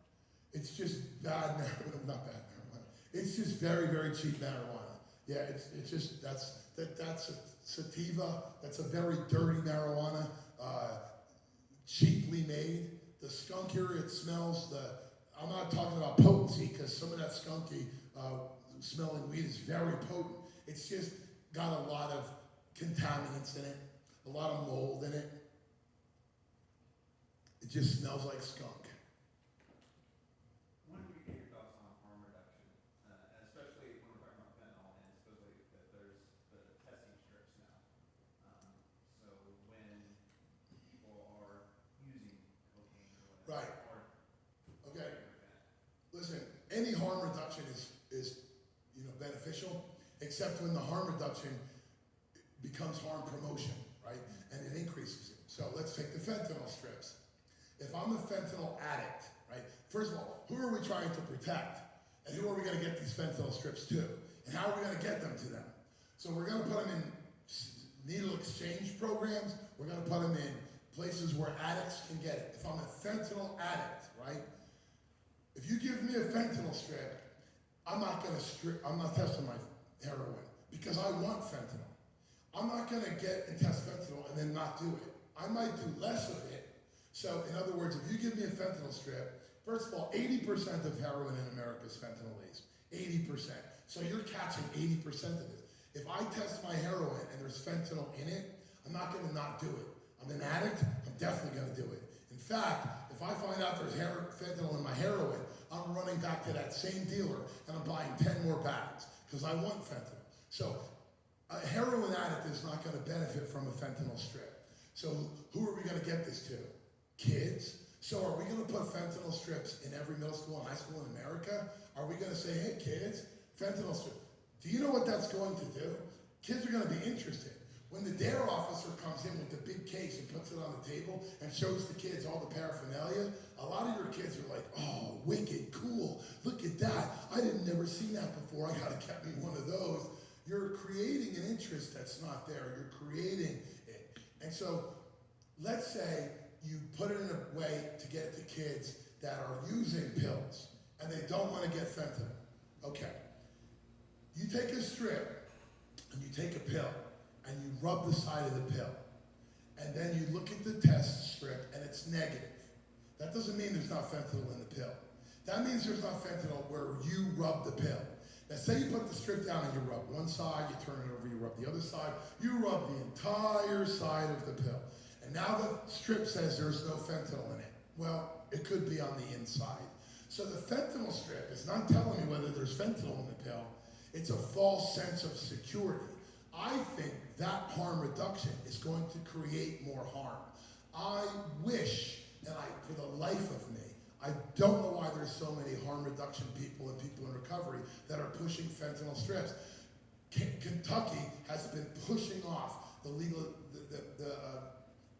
It's just bad marijuana, not bad marijuana. It's just very, very cheap marijuana. Yeah, it's just that's a sativa. That's a very dirty marijuana, cheaply made. The skunkier it smells, I'm not talking about potency because some of that skunky smelling weed is very potent. It's just got a lot of contaminants in it, a lot of mold in it. It just smells like skunk.
When do you get your thoughts on harm reduction, and especially when we're talking about fentanyl, and supposedly that there's the testing strips now. So when people are using cocaine or whatever,
Right. Okay. Listen, any harm reduction is beneficial, except when the harm reduction becomes harm promotion, right? And it increases it. So let's take the fentanyl strips. If I'm a fentanyl addict, right? First of all, who are we trying to protect? And who are we going to get these fentanyl strips to? And how are we going to get them to them? So we're going to put them in needle exchange programs. We're going to put them in places where addicts can get it. If I'm a fentanyl addict, right? If you give me a fentanyl strip, I'm not testing my heroin because I want fentanyl. I'm not going to get and test fentanyl and then not do it. I might do less of it. So in other words, if you give me a fentanyl strip, first of all, 80% of heroin in America is fentanyl laced. 80%. So you're catching 80% of it. If I test my heroin and there's fentanyl in it, I'm not going to not do it. I'm an addict, I'm definitely going to do it. In fact, if I find out there's fentanyl in my heroin, I'm running back to that same dealer and I'm buying 10 more bags because I want fentanyl. So a heroin addict is not going to benefit from a fentanyl strip. So who are we going to get this to? Kids? So are we going to put fentanyl strips in every middle school and high school in America? Are we going to say, hey kids, fentanyl strip? Do you know what that's going to do? Kids are going to be interested. When the DARE officer comes in with the big case and puts it on the table and shows the kids all the paraphernalia, a lot of your kids are like, oh, wicked, cool, look at that. I didn't never seen that before. I gotta get me one of those. you're creating an interest that's not there. You're creating it. And so let's say you put it in a way to get to kids that are using pills and they don't want to get fentanyl. Okay. You take a strip and you take a pill and you rub the side of the pill. And then you look at the test strip and it's negative. That doesn't mean there's not fentanyl in the pill. That means there's not fentanyl where you rub the pill. Now say you put the strip down and you rub one side, you turn it over, you rub the other side, you rub the entire side of the pill. And now the strip says there's no fentanyl in it. Well, it could be on the inside. So the fentanyl strip is not telling me whether there's fentanyl in the pill. It's a false sense of security. I think that harm reduction is going to create more harm. I wish, and for the life of me, I don't know why there's so many harm reduction people and people in recovery that are pushing fentanyl strips. Kentucky has been pushing off the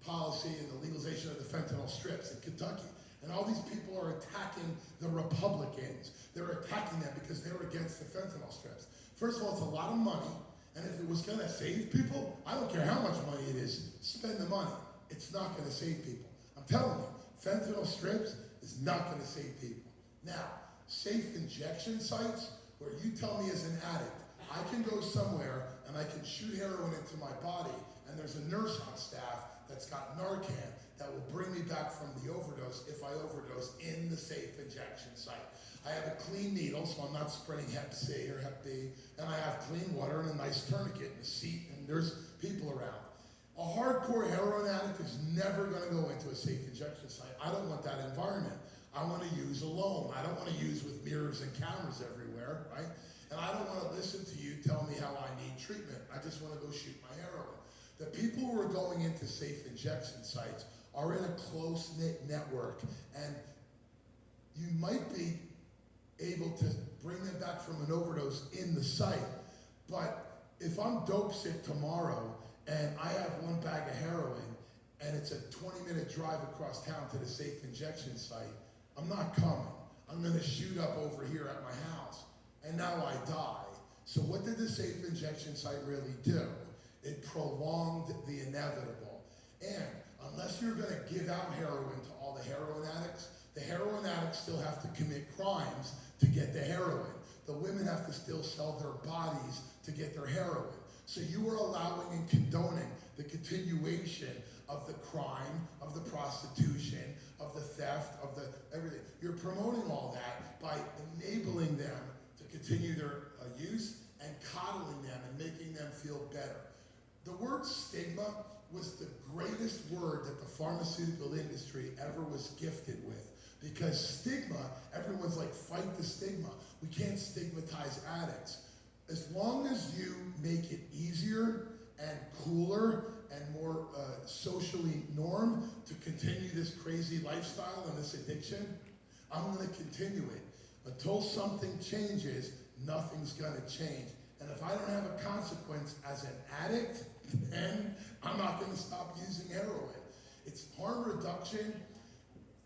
policy and the legalization of the fentanyl strips in Kentucky. And all these people are attacking the Republicans. They're attacking them because they're against the fentanyl strips. First of all, it's a lot of money. And if it was going to save people, I don't care how much money it is, spend the money. It's not going to save people. I'm telling you, fentanyl strips is not going to save people. Now, safe injection sites, where you tell me as an addict, I can go somewhere and I can shoot heroin into my body, and there's a nurse on staff that's got Narcan that will bring me back from the overdose if I overdose in the safe injection site. I have a clean needle, so I'm not spreading Hep C or Hep B, and I have clean water and a nice tourniquet and a seat, and there's people around. A hardcore heroin addict is never going to go into a safe injection site. I don't want that environment. I want to use alone. I don't want to use with mirrors and cameras everywhere, right? And I don't want to listen to you tell me how I need treatment. I just want to go shoot my heroin. The people who are going into safe injection sites are in a close-knit network, and you might be able to bring them back from an overdose in the site. But if I'm dope sick tomorrow and I have one bag of heroin and it's a 20-minute drive across town to the safe injection site, I'm not coming. I'm going to shoot up over here at my house, and now I die. So what did the safe injection site really do? It prolonged the inevitable. And unless you're going to give out heroin to all the heroin addicts still have to commit crimes to get the heroin. The women have to still sell their bodies to get their heroin. So you are allowing and condoning the continuation of the crime, of the prostitution, of the theft, of the everything. You're promoting all that by enabling them to continue their use and coddling them and making them feel better. The word stigma was the greatest word that the pharmaceutical industry ever was gifted with. Because stigma, everyone's like, fight the stigma. We can't stigmatize addicts. As long as you make it easier and cooler and more socially norm to continue this crazy lifestyle and this addiction, I'm going to continue it. Until something changes, nothing's going to change. And if I don't have a consequence as an addict, then I'm not going to stop using heroin. It's harm reduction.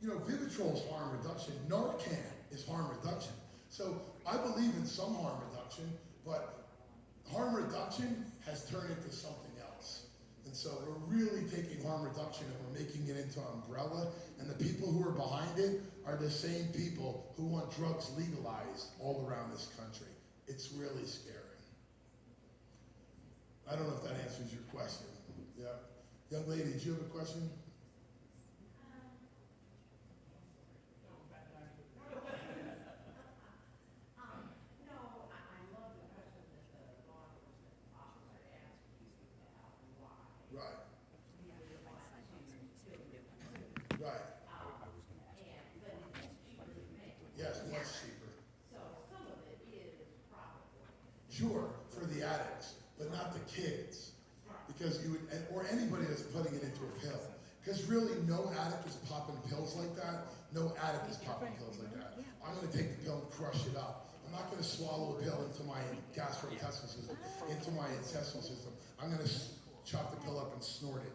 You know, Vivitrol is harm reduction. Narcan is harm reduction. So I believe in some harm reduction, but harm reduction has turned into something else. And so we're really taking harm reduction and we're making it into an umbrella. And the people who are behind it are the same people who want drugs legalized all around this country. It's really scary. I don't know if that answers your question. Yeah. Young lady, did you have a question? Sure, for the addicts, but not the kids. Because you would, or anybody that's putting it into a pill. Because really, no addict is popping pills like that. No addict is popping pills like that. I'm going to take the pill and crush it up. I'm not going to swallow a pill into my gastrointestinal system, into my intestinal system. I'm going to chop the pill up and snort it.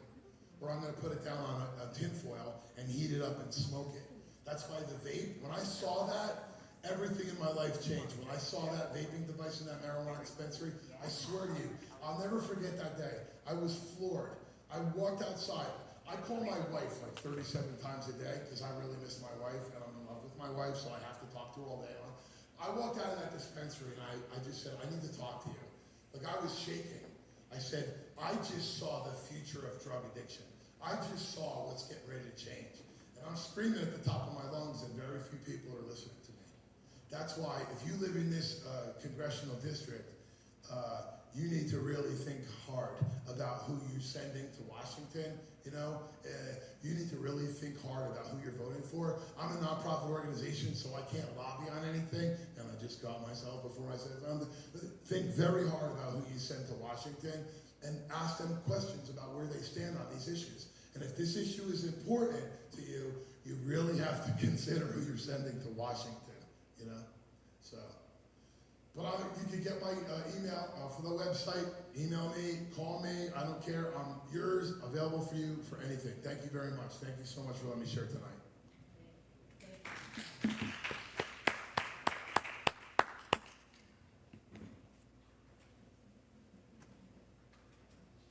Or I'm going to put it down on a tin foil and heat it up and smoke it. That's why the vape, when I saw that, everything in my life changed. When I saw that vaping device in that marijuana dispensary, I swear to you, I'll never forget that day. I was floored. I walked outside. I call my wife like 37 times a day because I really miss my wife and I'm in love with my wife, so I have to talk to her all day long. I walked out of that dispensary and I just said, I need to talk to you. Like I was shaking. I said, I just saw the future of drug addiction. I just saw what's getting ready to change. And I'm screaming at the top of my lungs and very few people are listening to me. That's why if you live in this congressional district, you need to really think hard about who you're sending to Washington. You know, you need to really think hard about who you're voting for. I'm a nonprofit organization, so I can't lobby on anything, and I just got myself before I said it. Think very hard about who you send to Washington, and ask them questions about where they stand on these issues. And if this issue is important to you, you really have to consider who you're sending to Washington. You know, so. But you can get my email for the website. Email me, call me. I don't care. I'm yours, available for you for anything. Thank you very much. Thank you so much for letting me share tonight.